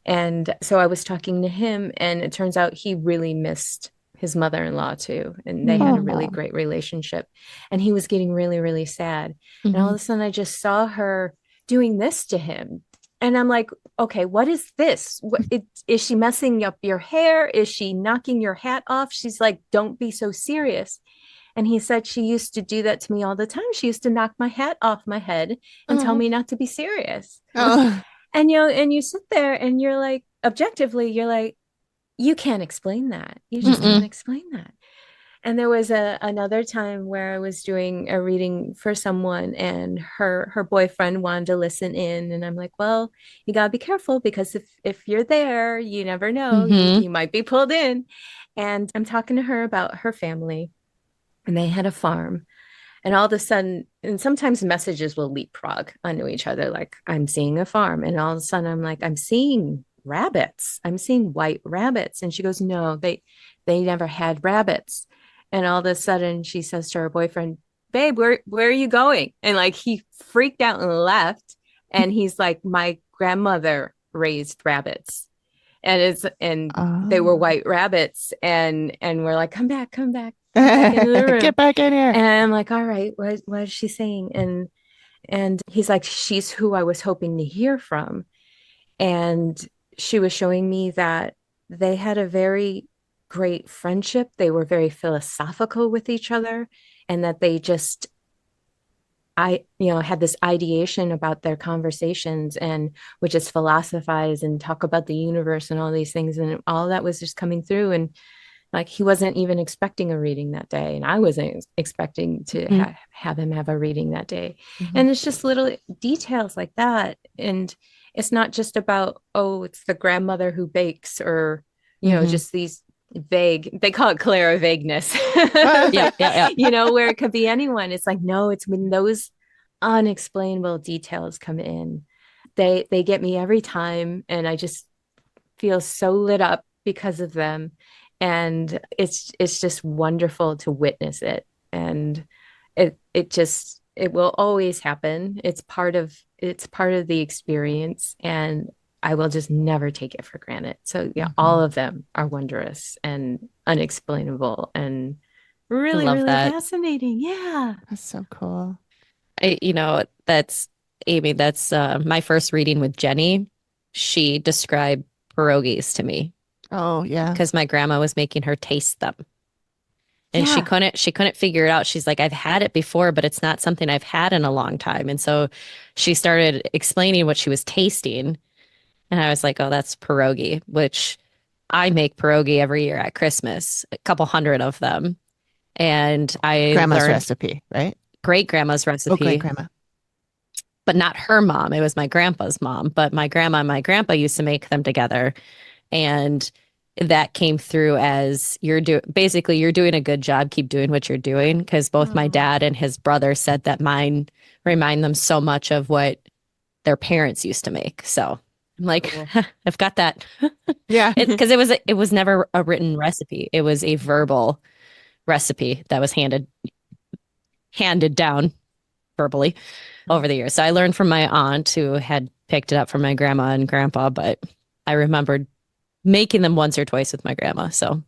And so I was talking to him, and it turns out he really missed his mother-in-law too. And they had a really great relationship. And he was getting really, really sad. And all of a sudden I just saw her doing this to him. And I'm like, okay, what is this? Is she messing up your hair? Is she knocking your hat off? She's like, don't be so serious. And he said she used to do that to me all the time. She used to knock my hat off my head and tell me not to be serious. Oh. And you sit there and you're like, objectively, you're like, you can't explain that. You just can't explain that. And there was another time where I was doing a reading for someone, and her boyfriend wanted to listen in. And I'm like, well, you gotta be careful, because if you're there, you never know. You might be pulled in. And I'm talking to her about her family, and they had a farm. And all of a sudden, and sometimes messages will leapfrog onto each other, like, I'm seeing a farm. And all of a sudden I'm like, I'm seeing rabbits. I'm seeing white rabbits. And she goes, no, they never had rabbits. And all of a sudden she says to her boyfriend, babe, where are you going? And like, he freaked out and left. And he's like, my grandmother raised rabbits. And they were white rabbits. And we're like, come back into the room. Get back in here. And I'm like, all right, what is she saying? And he's like, she's who I was hoping to hear from. And she was showing me that they had a very great friendship. They were very philosophical with each other, and that they just, had this ideation about their conversations, and would just philosophize and talk about the universe and all these things. And all that was just coming through. And like, he wasn't even expecting a reading that day. And I wasn't expecting to have him have a reading that day. And it's just little details like that. And it's not just about, oh, it's the grandmother who bakes, or, just these vague, they call it clairvagueness. Yeah. Where it could be anyone. It's like, no, it's when those unexplainable details come in. They get me every time. And I just feel so lit up because of them. And it's just wonderful to witness it. And it will always happen. It's part of the experience, and I will just never take it for granted. So yeah, all of them are wonderous and unexplainable and really, Love really that. fascinating. Yeah. That's so cool. That's Amy. That's my first reading with Jenny. She described pierogies to me Oh, yeah. because my grandma was making her taste them. And she couldn't figure it out. She's like, I've had it before, but it's not something I've had in a long time. And so she started explaining what she was tasting. And I was like, oh, that's pierogi, which I make pierogi every year at Christmas, a couple hundred of them. And I Grandma's learned recipe, right? great grandma's Oh, recipe, great grandma. but not her mom. It was my grandpa's mom. But my grandma and my grandpa used to make them together. And that came through as basically you're doing a good job, keep doing what you're doing. Because both my dad and his brother said that mine remind them so much of what their parents used to make. So I'm like, I've got that. Yeah. Because it was never a written recipe. It was a verbal recipe that was handed down verbally over the years. So I learned from my aunt who had picked it up from my grandma and grandpa, but I remembered making them once or twice with my grandma. So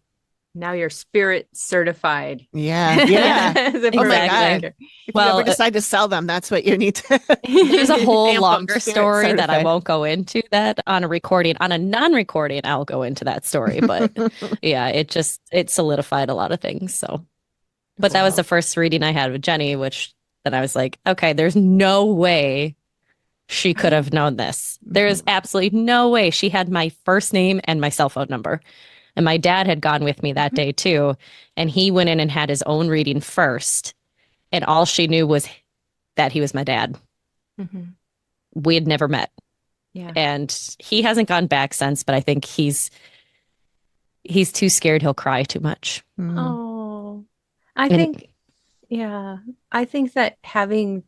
Now you're spirit certified. Yeah. Yeah. Exactly. Oh my God. If you ever decide to sell them, that's what you need to. There's a whole Stamp 'em, longer spirit story that I certified. won't go into that on a recording. On a non-recording, I'll go into that story. But yeah, it solidified a lot of things. So, but that was the first reading I had with Jenny, which then I was like, okay, there's no way she could have known this. There is absolutely no way. She had my first name and my cell phone number. And my dad had gone with me that day too. And he went in and had his own reading first. And all she knew was that he was my dad. We had never met. Yeah. And he hasn't gone back since, but I think he's too scared he'll cry too much. Oh, I And- think, yeah, I think that having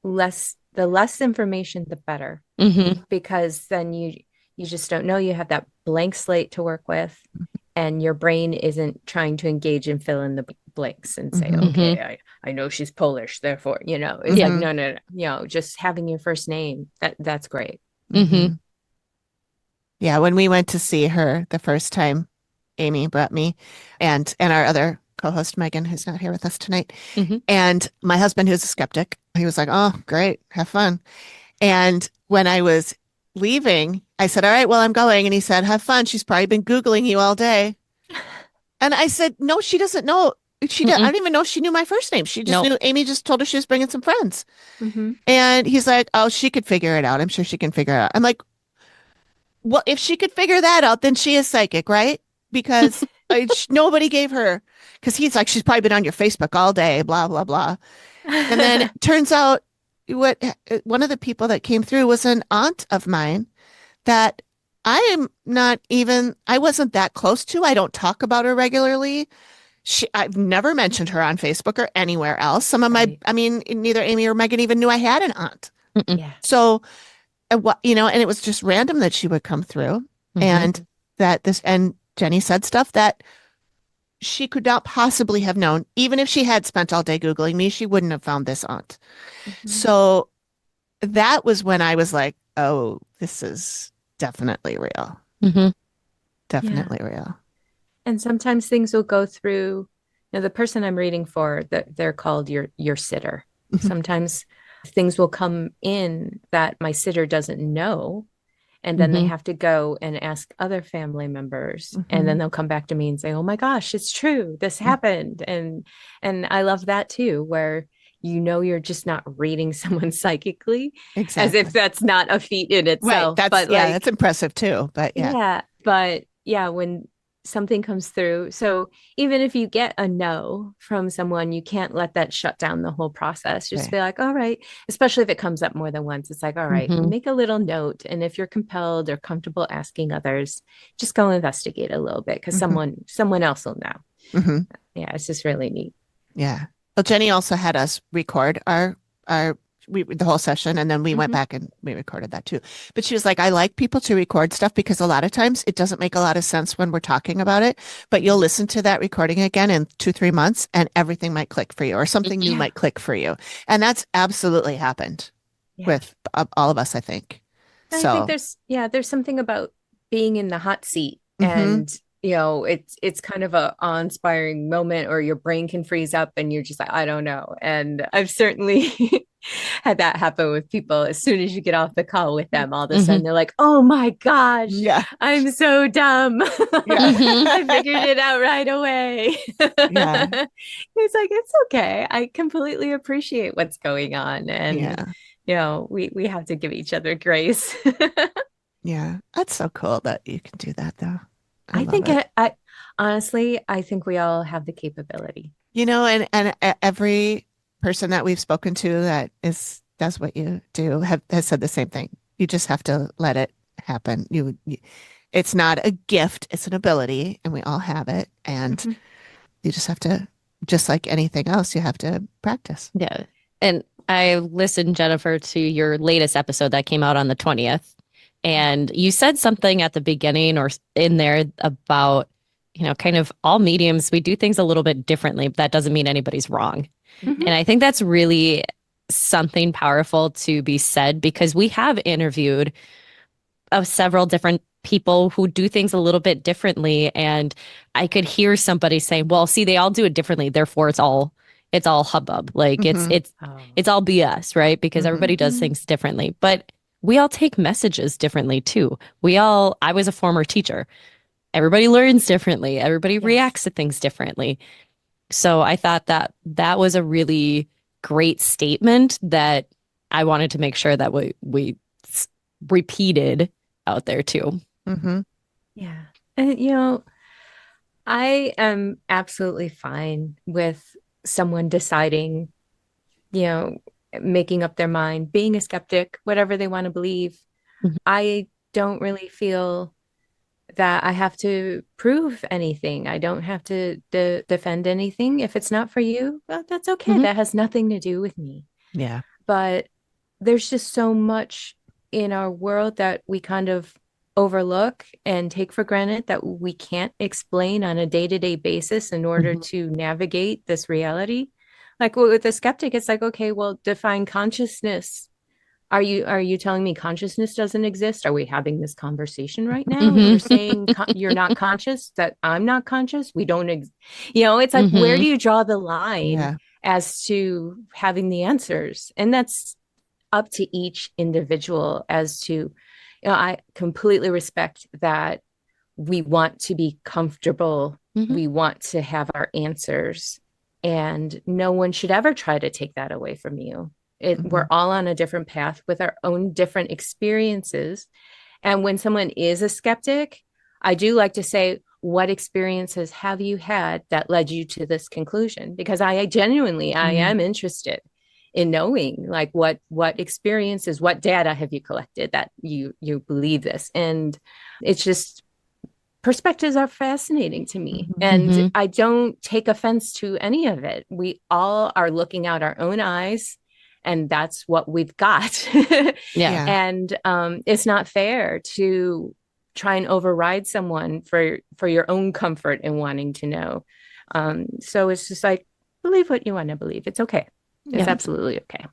the less information, the better, Mhm. because then you just don't know. You have that blank slate to work with, and your brain isn't trying to engage and fill in the blanks and say, Mhm. okay, I know she's Polish, therefore, it's Yeah. like, no, just having your first name, that's great. Mhm. Yeah, when we went to see her the first time, Amy brought me and our other co-host Megan, who's not here with us tonight, Mhm. and my husband, who's a skeptic, he was like, "Oh, great, have fun." And when I was leaving, I said, "All right, well, I'm going," and he said, "Have fun. She's probably been Googling you all day." And I said, "No, she doesn't know. I don't even know if she knew my first name. She just Nope. knew Amy just told her she was bringing some friends." Mhm. And he's like, "Oh, she could figure it out. I'm sure she can figure it out." I'm like, well, if she could figure that out, then she is psychic, right? Because nobody gave her, because he's like, she's probably been on your Facebook all day, blah, blah, blah. And then it turns out one of the people that came through was an aunt of mine that I wasn't that close to. I don't talk about her regularly. I've never mentioned her on Facebook or anywhere else. Some of Right. neither Amy or Megan even knew I had an aunt. Yeah. So, and it was just random that she would come through and and Jenny said stuff that she could not possibly have known. Even if she had spent all day Googling me, she wouldn't have found this aunt. So that was when I was like, oh, this is definitely real. Mhm. Definitely real. And sometimes things will go through, the person I'm reading for, that they're called your sitter. Sometimes things will come in that my sitter doesn't know. And then they have to go and ask other family members. And then they'll come back to me and say, oh my gosh, it's true. This happened. And I love that too, where you're just not reading someone psychically, Exactly. as if that's not a feat in itself. Right. But That's impressive too. But yeah. But yeah, when something comes through. So even if you get a no from someone, you can't let that shut down the whole process. Just Right. be like, all right, especially if it comes up more than once. It's like, all right, make a little note. And if you're compelled or comfortable asking others, just go investigate a little bit, because someone else will know. Mhm. Yeah, it's just really neat. Yeah. Well, Jenny also had us record the whole session, and then we went back and we recorded that too. But she was like, I like people to record stuff because a lot of times it doesn't make a lot of sense when we're talking about it, but you'll listen to that recording again in 2-3 months and everything might click for you, or something new might click for you. And that's absolutely happened with all of us, I think. I think there's something about being in the hot seat, and it's kind of a awe-inspiring moment, or your brain can freeze up and you're just like, I don't know. And I've certainly had that happen with people. As soon as you get off the call with them, all of a sudden they're like, oh my gosh, I'm so dumb. I figured it out right away. It's like, it's okay. I completely appreciate what's going on. And we have to give each other grace. Yeah, that's so cool that you can do that, though. I think honestly, I think we all have the capability. Every person that we've spoken to that does what you do has said the same thing. You just have to let it happen. It's not a gift, it's an ability, and we all have it. And Mhm. you just have to, just like anything else, you have to practice. Yeah. And I listened, Jennifer, to your latest episode that came out on the 20th. And you said something at the beginning or in there about, kind of all mediums, we do things a little bit differently, but that doesn't mean anybody's wrong. Mhm. And I think that's really something powerful to be said because we have interviewed of several different people who do things a little bit differently. And I could hear somebody saying, well, see, they all do it differently. Therefore, it's all hubbub. Like Mhm. Oh. it's all BS, right? Because Mhm. everybody does Mhm. things differently. But we all take messages differently too. I was a former teacher. Everybody learns differently. Everybody Yes. reacts to things differently. So I thought that was a really great statement that I wanted to make sure that we repeated out there too. Mhm. Yeah. And I am absolutely fine with someone deciding, you know, making up their mind, being a skeptic, whatever they want to believe. Mhm. I don't really feel that I have to prove anything. I don't have to defend anything. If it's not for you, well, that's okay. Mhm. That has nothing to do with me. Yeah. But there's just so much in our world that we kind of overlook and take for granted that we can't explain on a day-to-day basis in order Mhm. to navigate this reality. Like with the skeptic, it's like, okay, well, define consciousness. Are you telling me consciousness doesn't exist? Are we having this conversation right now? Mhm. You're saying you're not conscious, that I'm not conscious. We don't, it's like, where do Mhm. you draw the line Yeah. as to having the answers? And that's up to each individual as to, I completely respect that we want to be comfortable. Mhm. We want to have our answers, and no one should ever try to take that away from you. We're all on a different path with our own different experiences. And when someone is a skeptic, I do like to say, what experiences have you had that led you to this conclusion? Because I genuinely, I am interested in knowing, like, what experiences, what data have you collected that you believe this. And it's just, perspectives are fascinating to me. And Mhm. I don't take offense to any of it. We all are looking out our own eyes, and that's what we've got. Yeah. Yeah. And it's not fair to try and override someone for your own comfort and wanting to know. So it's just like, believe what you want to believe. It's okay. It's Yeah. absolutely okay.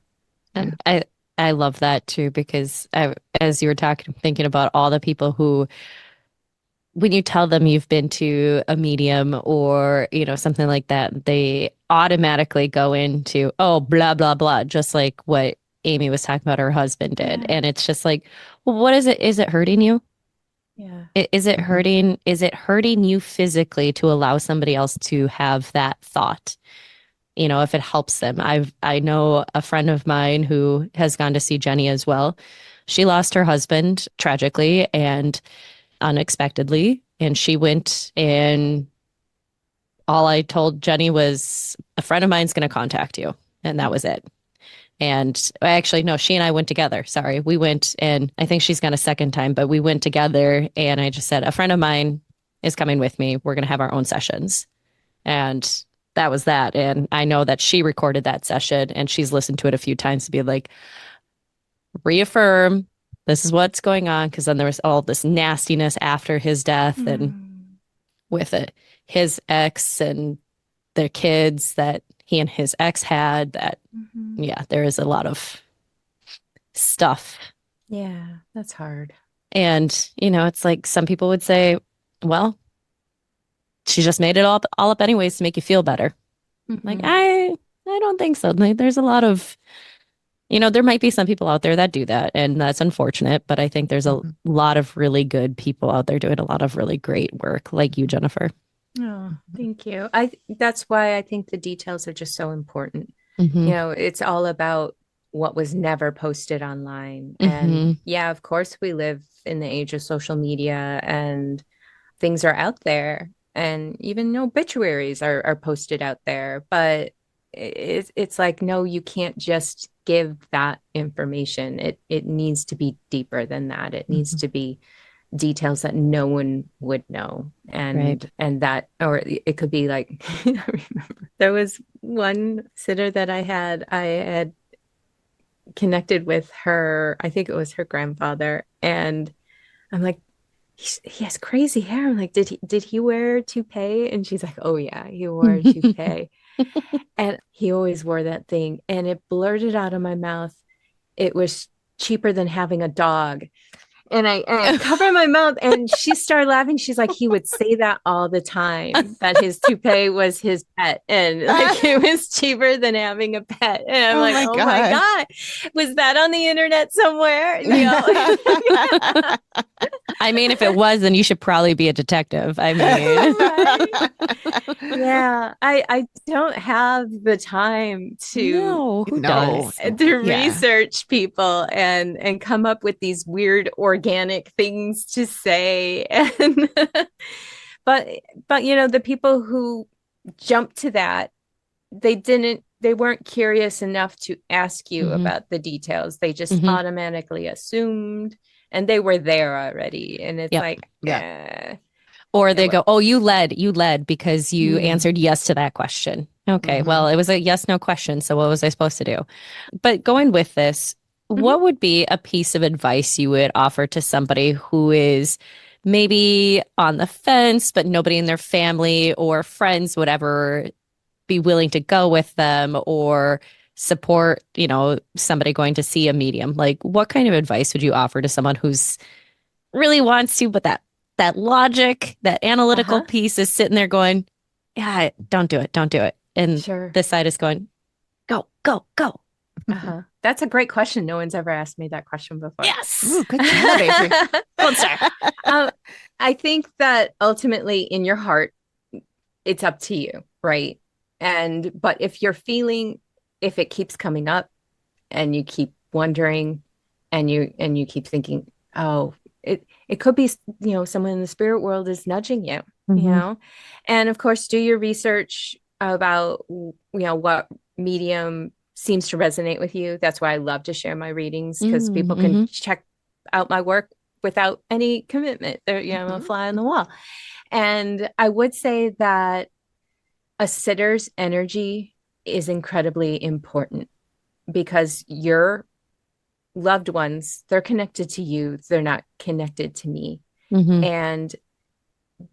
And I love that too because as you were talking, thinking about all the people who, when you tell them you've been to a medium or something like that, they automatically go into, oh, blah blah blah, just like what Amy was talking about her husband did. Yeah. And it's just like, well, what is it? Is it hurting you? Yeah. Is it Mhm. hurting? Is it hurting you physically to allow somebody else to have that thought? If it helps them. I know a friend of mine who has gone to see Jenny as well. She lost her husband tragically and unexpectedly, and she went, and all I told Jenny was, a friend of mine's going to contact you, and that was it. And actually, no, she and I went together. Sorry. We went, and I think she's gone a second time, but we went together. And I just said, a friend of mine is coming with me. We're going to have our own sessions. And that was that. And I know that she recorded that session and she's listened to it a few times to be like, reaffirm this is what's going on. Cause then there was all this nastiness after his death and with it, his ex and their kids that he and his ex had that, Mhm. yeah, there is a lot of stuff. Yeah, that's hard. And, it's like some people would say, well, she just made it all up anyways to make you feel better. Like, Mhm. I don't think so. Like, there's a lot of, there might be some people out there that do that, and that's unfortunate, but I think there's a Mhm. lot of really good people out there doing a lot of really great work, like you, Jennifer. Oh, thank you. That's why I think the details are just so important. Mhm. It's all about what was never posted online. And Mhm. yeah, of course, we live in the age of social media and things are out there. and even obituaries are posted out there. But it's like, no, you can't just give that information. It needs to be deeper than that. It needs to be details that no one would know. And that, or it could be like, I remember there was one sitter that I had connected with her, I think it was her grandfather, and I'm like, he has crazy hair. I'm like, did he wear a toupee? And she's like, oh yeah, he wore a toupee. And he always wore that thing, and it blurted out of my mouth, it was cheaper than having a dog. And I covered my mouth, and she started laughing. She's like, he would say that all the time, that his toupee was his pet, and like it was cheaper than having a pet. And I'm like, oh my God, was that on the internet somewhere? You know? I mean, if it was, then you should probably be a detective. I mean, right? Yeah, I don't have the time to research people and come up with these weird organic things to say. And but you know, the people who jumped to that, they weren't curious enough to ask you about the details. They just automatically assumed, and they were there already. And it's or they go, oh, you led because you answered yes to that question. Okay, well, it was a yes, no question. So what was I supposed to do? But going with this, what would be a piece of advice you would offer to somebody who is maybe on the fence, but nobody in their family or friends would ever be willing to go with them or support, you know, somebody going to see a medium? Like, what kind of advice would you offer to someone who's really wants to, but that logic, that analytical piece is sitting there going, yeah, don't do it. And this side is going, go. That's a great question. No one's ever asked me that question before. Yes. Ooh, good job, Avery. Gold star. I think that ultimately in your heart, it's up to you, right? But if you're feeling, if it keeps coming up and you keep wondering and you keep thinking, oh, it could be, you know, someone in the spirit world is nudging you, you know, and of course, do your research about, you know, what medium seems to resonate with you. That's why I love to share my readings, because people can check out my work without any commitment. They're, you know, a fly on the wall. And I would say that a sitter's energy is incredibly important, because your loved ones, they're connected to you. They're not connected to me. And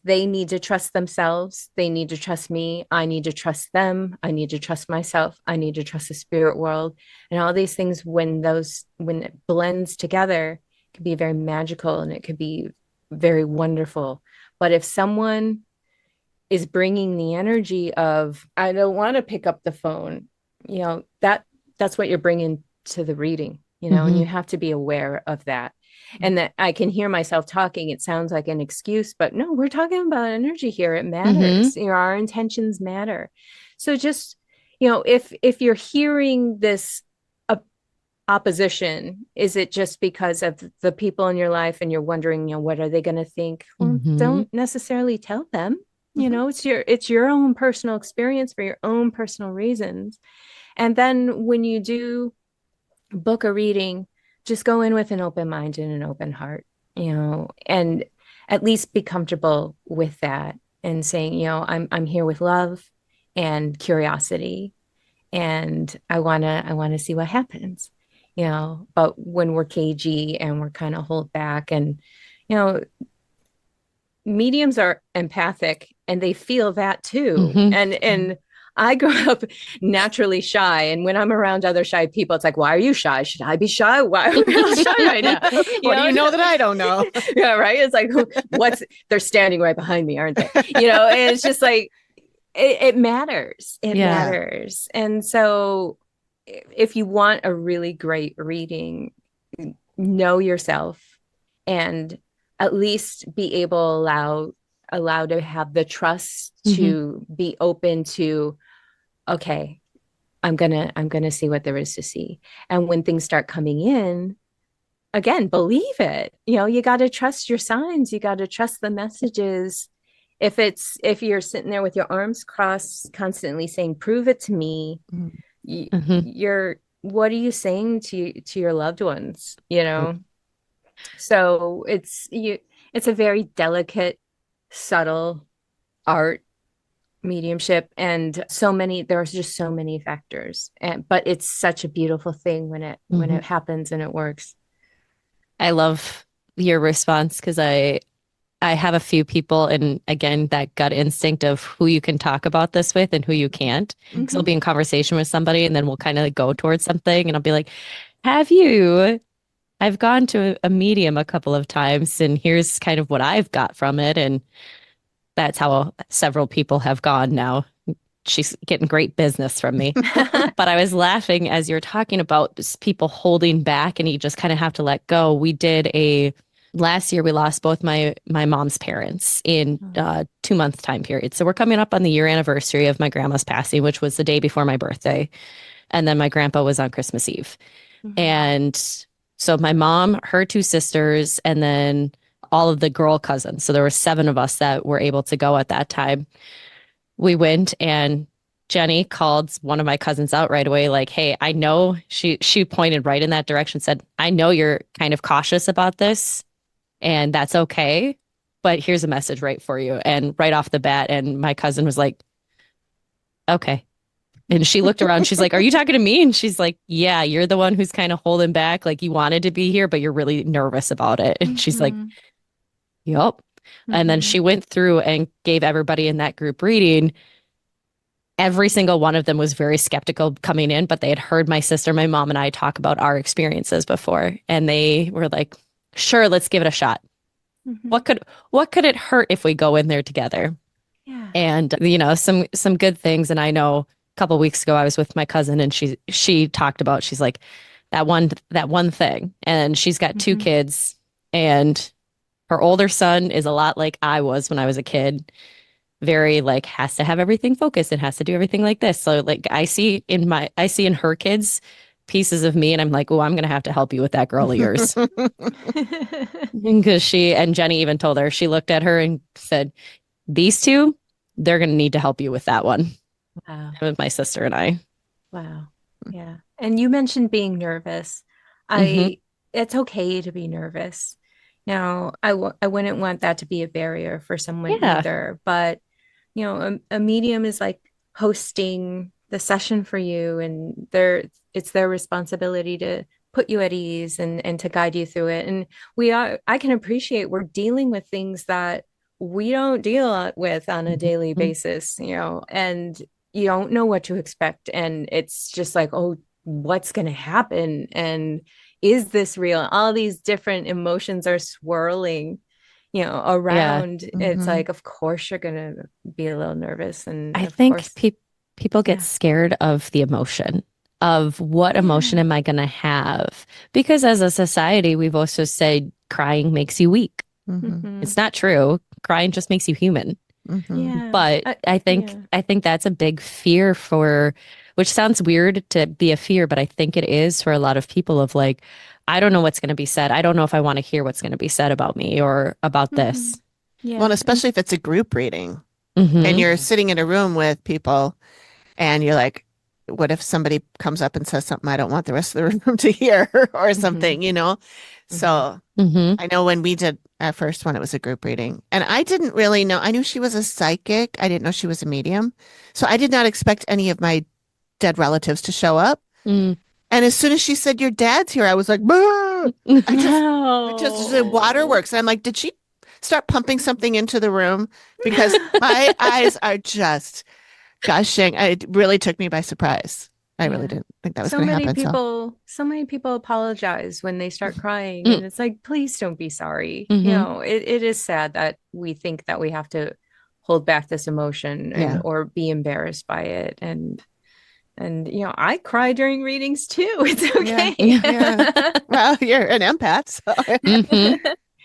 they need to trust themselves. They need to trust me. I need to trust them. I need to trust myself. I need to trust the spirit world. And all these things, when it blends together, it can be very magical and it could be very wonderful. But if someone is bringing the energy of, I don't want to pick up the phone, you know, that's what you're bringing to the reading, you know, and you have to be aware of that. And that I can hear myself talking. It sounds like an excuse, but no, we're talking about energy here. It matters. You know, our intentions matter. So just, you know, if you're hearing this opposition, is it just because of the people in your life and you're wondering, you know, what are they going to think? Well, don't necessarily tell them. You know, it's your own personal experience for your own personal reasons. And then when you do book a reading, just go in with an open mind and an open heart, you know, and at least be comfortable with that and saying, you know, I'm here with love and curiosity, and I want to see what happens, you know. But when we're cagey and we're kind of hold back, and, you know, mediums are empathic and they feel that too. And I grew up naturally shy. And when I'm around other shy people, it's like, why are you shy? Should I be shy? Why are we shy right now? What do you know that I don't know? Yeah, right. It's like, they're standing right behind me, aren't they? You know, and it's just like, it matters. It matters. And so if you want a really great reading, know yourself and at least be allowed to have the trust to be open to, okay, I'm gonna see what there is to see. And when things start coming in, again, believe it. You know, you got to trust your signs. You got to trust the messages, if you're sitting there with your arms crossed, constantly saying, "Prove it to me," you're what are you saying to your loved ones? So it's a very delicate, subtle art mediumship, and there's just so many factors, but it's such a beautiful thing when it happens and it works. I love your response because I have a few people, and again, that gut instinct of who you can talk about this with and who you can't. Because I'll be in conversation with somebody and then we'll kind of go towards something and I'll be like, I've gone to a medium a couple of times and here's kind of what I've got from it. And that's how several people have gone now. She's getting great business from me. But I was laughing as you're talking about people holding back and you just kind of have to let go. Last year we lost both my mom's parents in 2-month time period. So we're coming up on the year anniversary of my grandma's passing, which was the day before my birthday. And then my grandpa was on Christmas Eve. And so my mom, her 2 sisters, and then all of the girl cousins. So there were 7 of us that were able to go at that time. We went and Jenny called one of my cousins out right away, like, hey, I know she pointed right in that direction, said, I know you're kind of cautious about this. And that's okay, but here's a message right for you. And right off the bat, and my cousin was like, okay. And she looked around, she's like, are you talking to me? And she's like, yeah, you're the one who's kind of holding back. Like you wanted to be here, but you're really nervous about it. And she's like, yup. And then she went through and gave everybody in that group reading. Every single one of them was very skeptical coming in, but they had heard my sister, my mom, and I talk about our experiences before. And they were like, sure, let's give it a shot. What could it hurt if we go in there together? Yeah. And some good things. And I know a couple of weeks ago I was with my cousin and she talked about, she's like, that one thing. And she's got 2 kids and her older son is a lot like I was when I was a kid. Very like has to have everything focused and has to do everything like this. So like I see in her kids pieces of me and I'm like, oh, I'm gonna have to help you with that girl of yours. Because Jenny even told her, she looked at her and said, these 2, they're gonna need to help you with that one. Wow. With my sister and I. Wow. Yeah. And you mentioned being nervous. It's okay to be nervous. Now, I wouldn't want that to be a barrier for someone either, but a medium is like hosting the session for you, and it's their responsibility to put you at ease and to guide you through it. And I can appreciate we're dealing with things that we don't deal with on a daily basis, and you don't know what to expect. And it's just like, oh, what's going to happen? And is this real? All these different emotions are swirling, around. It's like, of course you're going to be a little nervous. And I think people get scared of the emotion of what emotion am I going to have? Because as a society, we've also said crying makes you weak. It's not true. Crying just makes you human. But I think that's a big fear which sounds weird to be a fear, but I think it is for a lot of people of like, I don't know what's going to be said. I don't know if I want to hear what's going to be said about me or about this. Yeah. Well, especially if it's a group reading and you're sitting in a room with people and you're like, what if somebody comes up and says something I don't want the rest of the room to hear or something, So I know when we did our first one, it was a group reading and I didn't really know. I knew she was a psychic. I didn't know she was a medium. So I did not expect any of my dead relatives to show up. And as soon as she said, your dad's here, I was like, I just did waterworks. And I'm like, did she start pumping something into the room? Because my eyes are just gushing. It really took me by surprise. I really didn't think that was going to happen. So many people apologize when they start crying. And it's like, please don't be sorry. It is sad that we think that we have to hold back this emotion or be embarrassed by it. And I cry during readings too. It's okay. Yeah. Well, you're an empath, so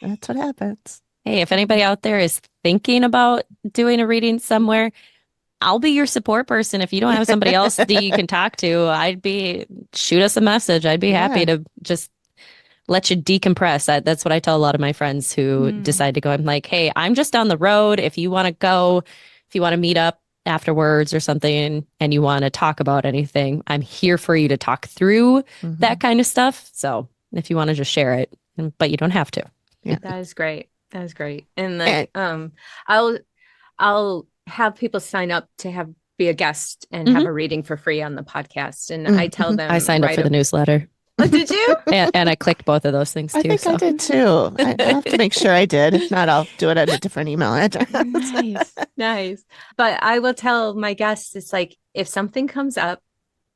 that's what happens. Hey, if anybody out there is thinking about doing a reading somewhere, I'll be your support person. If you don't have somebody else that you can talk to, shoot us a message. I'd be happy to just let you decompress. That's what I tell a lot of my friends who decide to go. I'm like, hey, I'm just down the road. If you want to go, if you want to meet up afterwards or something and you want to talk about anything, I'm here for you to talk through that kind of stuff. So if you want to just share it, but you don't have to. Yeah. That is great. That is great. And like, I'll have people sign up to be a guest and have a reading for free on the podcast. And I tell them I signed up for the newsletter. Oh, did you? and I clicked both of those things too. I think I did too. I have to make sure I did. If not, I'll do it at a different email address. Nice. But I will tell my guests, it's like, if something comes up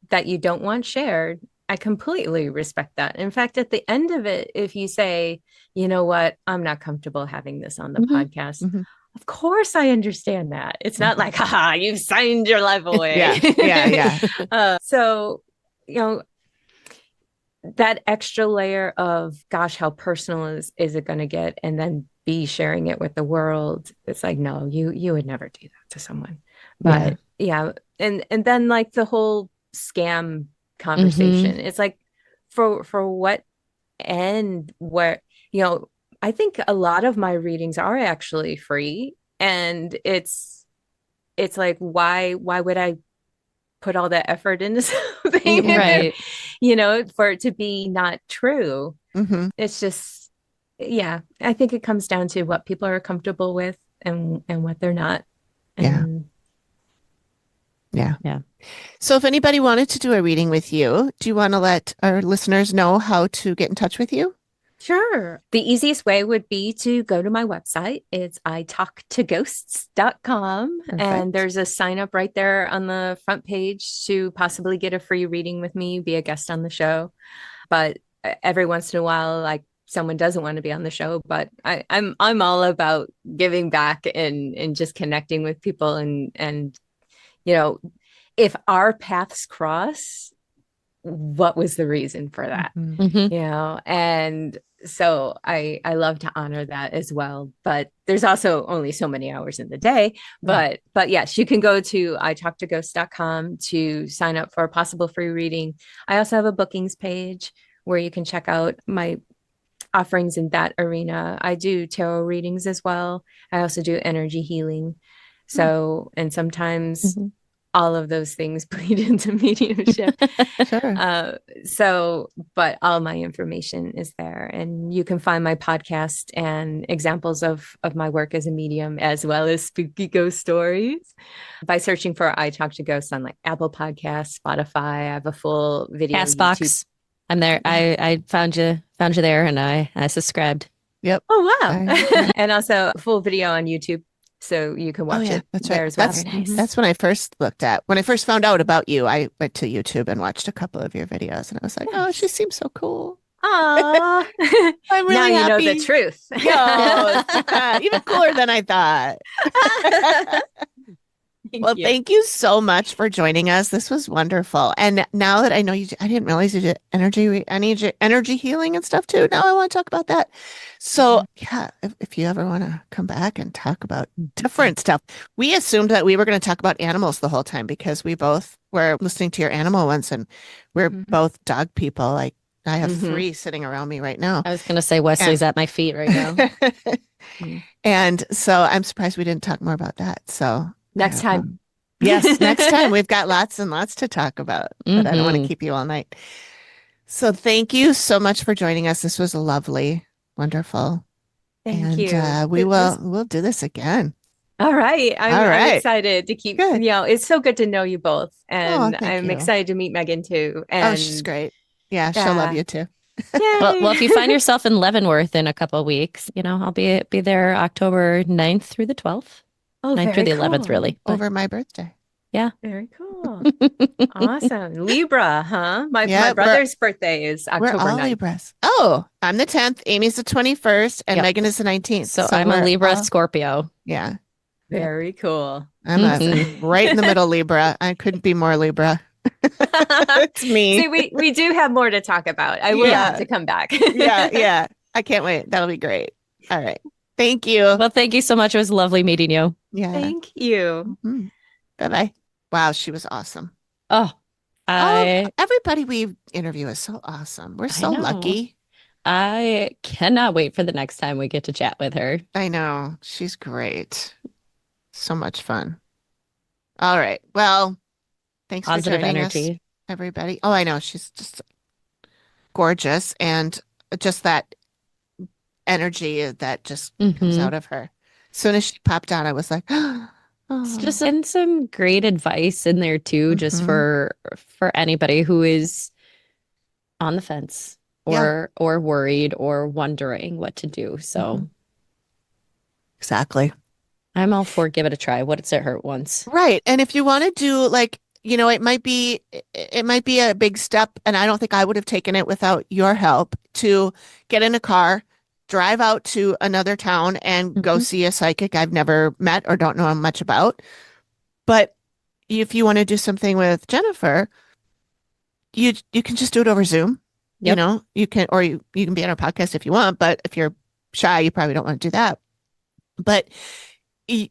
that you don't want shared, I completely respect that. In fact, at the end of it, if you say, you know what, I'm not comfortable having this on the podcast. Of course, I understand that. It's not like, haha, you've signed your life away. Yeah. So, that extra layer of, gosh, how personal is it going to get? And then be sharing it with the world. It's like, no, you would never do that to someone. But yeah. And then like the whole scam conversation, it's like, for what end? Where, I think a lot of my readings are actually free, and it's like, why would I put all that effort into something, right? For it to be not true. It's just, I think it comes down to what people are comfortable with and what they're not. And yeah. So if anybody wanted to do a reading with you, do you want to let our listeners know how to get in touch with you? Sure. The easiest way would be to go to my website. It's italktoghosts.com. And there's a sign up right there on the front page to possibly get a free reading with me, be a guest on the show. But every once in a while, like, someone doesn't want to be on the show, but I'm all about giving back and just connecting with people. And if our paths cross, what was the reason for that? And so I love to honor that as well. But there's also only so many hours in the day. But yes, you can go to italktoghosts.com to sign up for a possible free reading. I also have a bookings page where you can check out my offerings in that arena. I do tarot readings as well. I also do energy healing. So, and sometimes all of those things bleed into mediumship. But all my information is there, and you can find my podcast and examples of my work as a medium, as well as spooky ghost stories, by searching for I Talk to Ghosts on like Apple Podcasts, Spotify. I have a full video. Castbox. I'm there. I found you there, and I subscribed. Yep. Oh, wow. And also full video on YouTube. So you can watch it there as well. That's when I first when I first found out about you, I went to YouTube and watched a couple of your videos, and I was like, oh, she seems so cool. Aww. I'm really now happy. You know the truth. Even cooler than I thought. Thank you so much for joining us. This was wonderful. And now that I know you, I didn't realize you did energy healing and stuff too. Now I want to talk about that. So if you ever want to come back and talk about different stuff, we assumed that we were going to talk about animals the whole time because we both were listening to your animal ones, and we're both dog people. Like, I have 3 sitting around me right now. I was going to say Wesley's at my feet right now. And so I'm surprised we didn't talk more about that. So next time. Yes, next time. We've got lots and lots to talk about, but I don't want to keep you all night. So thank you so much for joining us. This was lovely, wonderful. Thank you. We'll do this again. All right. I'm excited to keep, good. It's so good to know you both. And I'm you. excited to meet Megan too. And she's great. Yeah, she'll love you too. Well, if you find yourself in Leavenworth in a couple of weeks, I'll be there October 9th through the 12th. 9th through the 11th, really. Over my birthday. Yeah. Very cool. Awesome. Libra, huh? My brother's birthday is October 9th. Libras. Oh, I'm the 10th. Amy's the 21st, and Megan is the 19th. So I'm a Libra Scorpio. Yeah. Very cool. I'm right in the middle Libra. I couldn't be more Libra. It's me. See, we do have more to talk about. I will have to come back. Yeah. I can't wait. That'll be great. All right. Thank you. Well, thank you so much. It was lovely meeting you. Yeah. Thank you. Bye-bye. Wow, she was awesome. Oh, everybody we interview is so awesome. We're so lucky. I cannot wait for the next time we get to chat with her. I know. She's great. So much fun. All right. Well, thanks for Positive joining us, energy. everybody. Oh, I know. She's just gorgeous. And just that energy that just comes Mhm. out of her. As soon as she popped on, I was like, It's oh. just and some great advice in there too, just Mhm. for anybody who is on the fence Yeah. or worried or wondering what to do. So Mhm. Exactly. I'm all for give it a try. What does it hurt once? Right. And if you want to do like, it might be a big step, and I don't think I would have taken it without your help to get in a car, drive out to another town and go Mhm. see a psychic I've never met or don't know much about. But if you want to do something with Jennifer, you can just do it over Zoom. You Yep. know, you can be on our podcast if you want, but if you're shy, you probably don't want to do that. But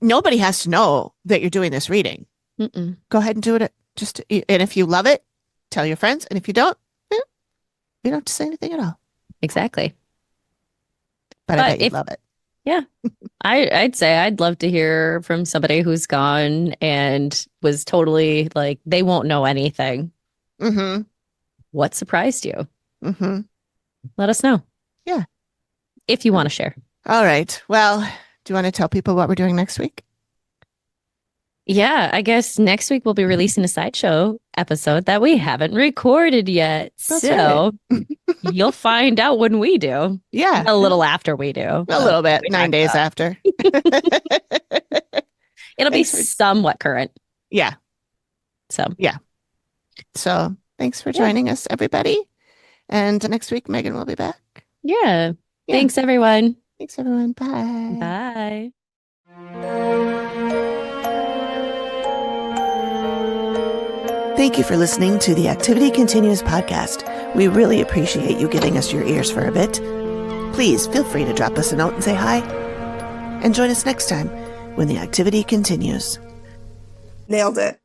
nobody has to know that you're doing this reading. Mm-mm. Go ahead and do it. And if you love it, tell your friends. And if you don't, you don't have to say anything at all. Exactly. But I But bet you'd if love it. I'd say I'd love to hear from somebody who's gone and was totally like they won't know anything. Mm-hmm. What surprised you? Mm-hmm. Let us know. Yeah. If you want to share. All right. Well, do you want to tell people what we're doing next week? Yeah, I guess next week we'll be releasing a sideshow episode that we haven't recorded yet. That's So you'll find out when we do. Yeah. A little after we do. A but little bit. we 9 talked days about- after. It'll be Thanks for- somewhat current. Yeah. So So thanks for joining us, everybody. And next week, Megan will be back. yeah. Yeah. Thanks everyone. Thanks, everyone. Bye. Bye. Thank you for listening to the Activity Continues podcast. We really appreciate you giving us your ears for a bit. Please feel free to drop us a note and say hi. And join us next time when the activity continues. Nailed it.